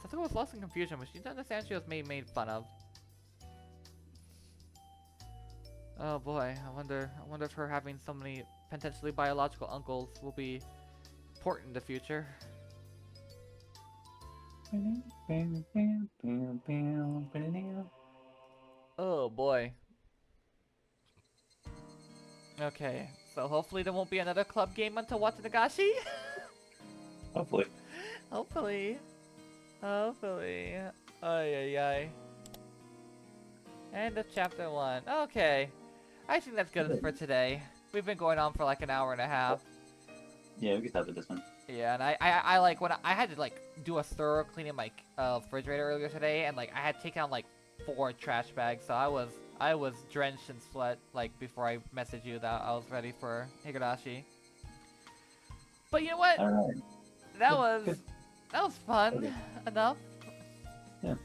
Sasuke was lost in confusion, but she didn't understand she was made fun of. Oh boy, I wonder if her having so many potentially biological uncles will be important in the future. Oh boy. Okay, so hopefully there won't be another club game until Watanagashi. Hopefully. Hopefully. Hopefully. Ay ay ay. End of chapter 1. Okay. I think that's good for today. We've been going on for like an hour and a half. Yeah, we can stop with this one. Yeah, and I like when I had to like do a thorough cleaning my refrigerator earlier today, and like I had taken out like 4 trash bags, so I was drenched in sweat like before I messaged you that I was ready for Higurashi. But you know what? Alright. That was fun Okay. enough. Yeah.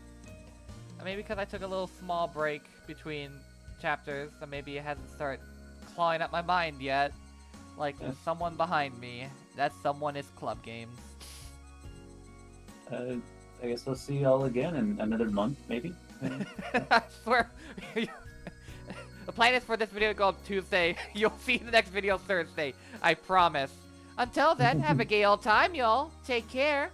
Maybe because I took a little small break between chapters, so maybe it hasn't started clawing at my mind yet. Like Yeah. there's someone behind me. That someone is Club Games. I guess we'll see y'all again in another month, maybe. I swear. The plan is for this video to go up Tuesday. You'll see the next video Thursday. I promise. Until then, have a gay old time, y'all. Take care.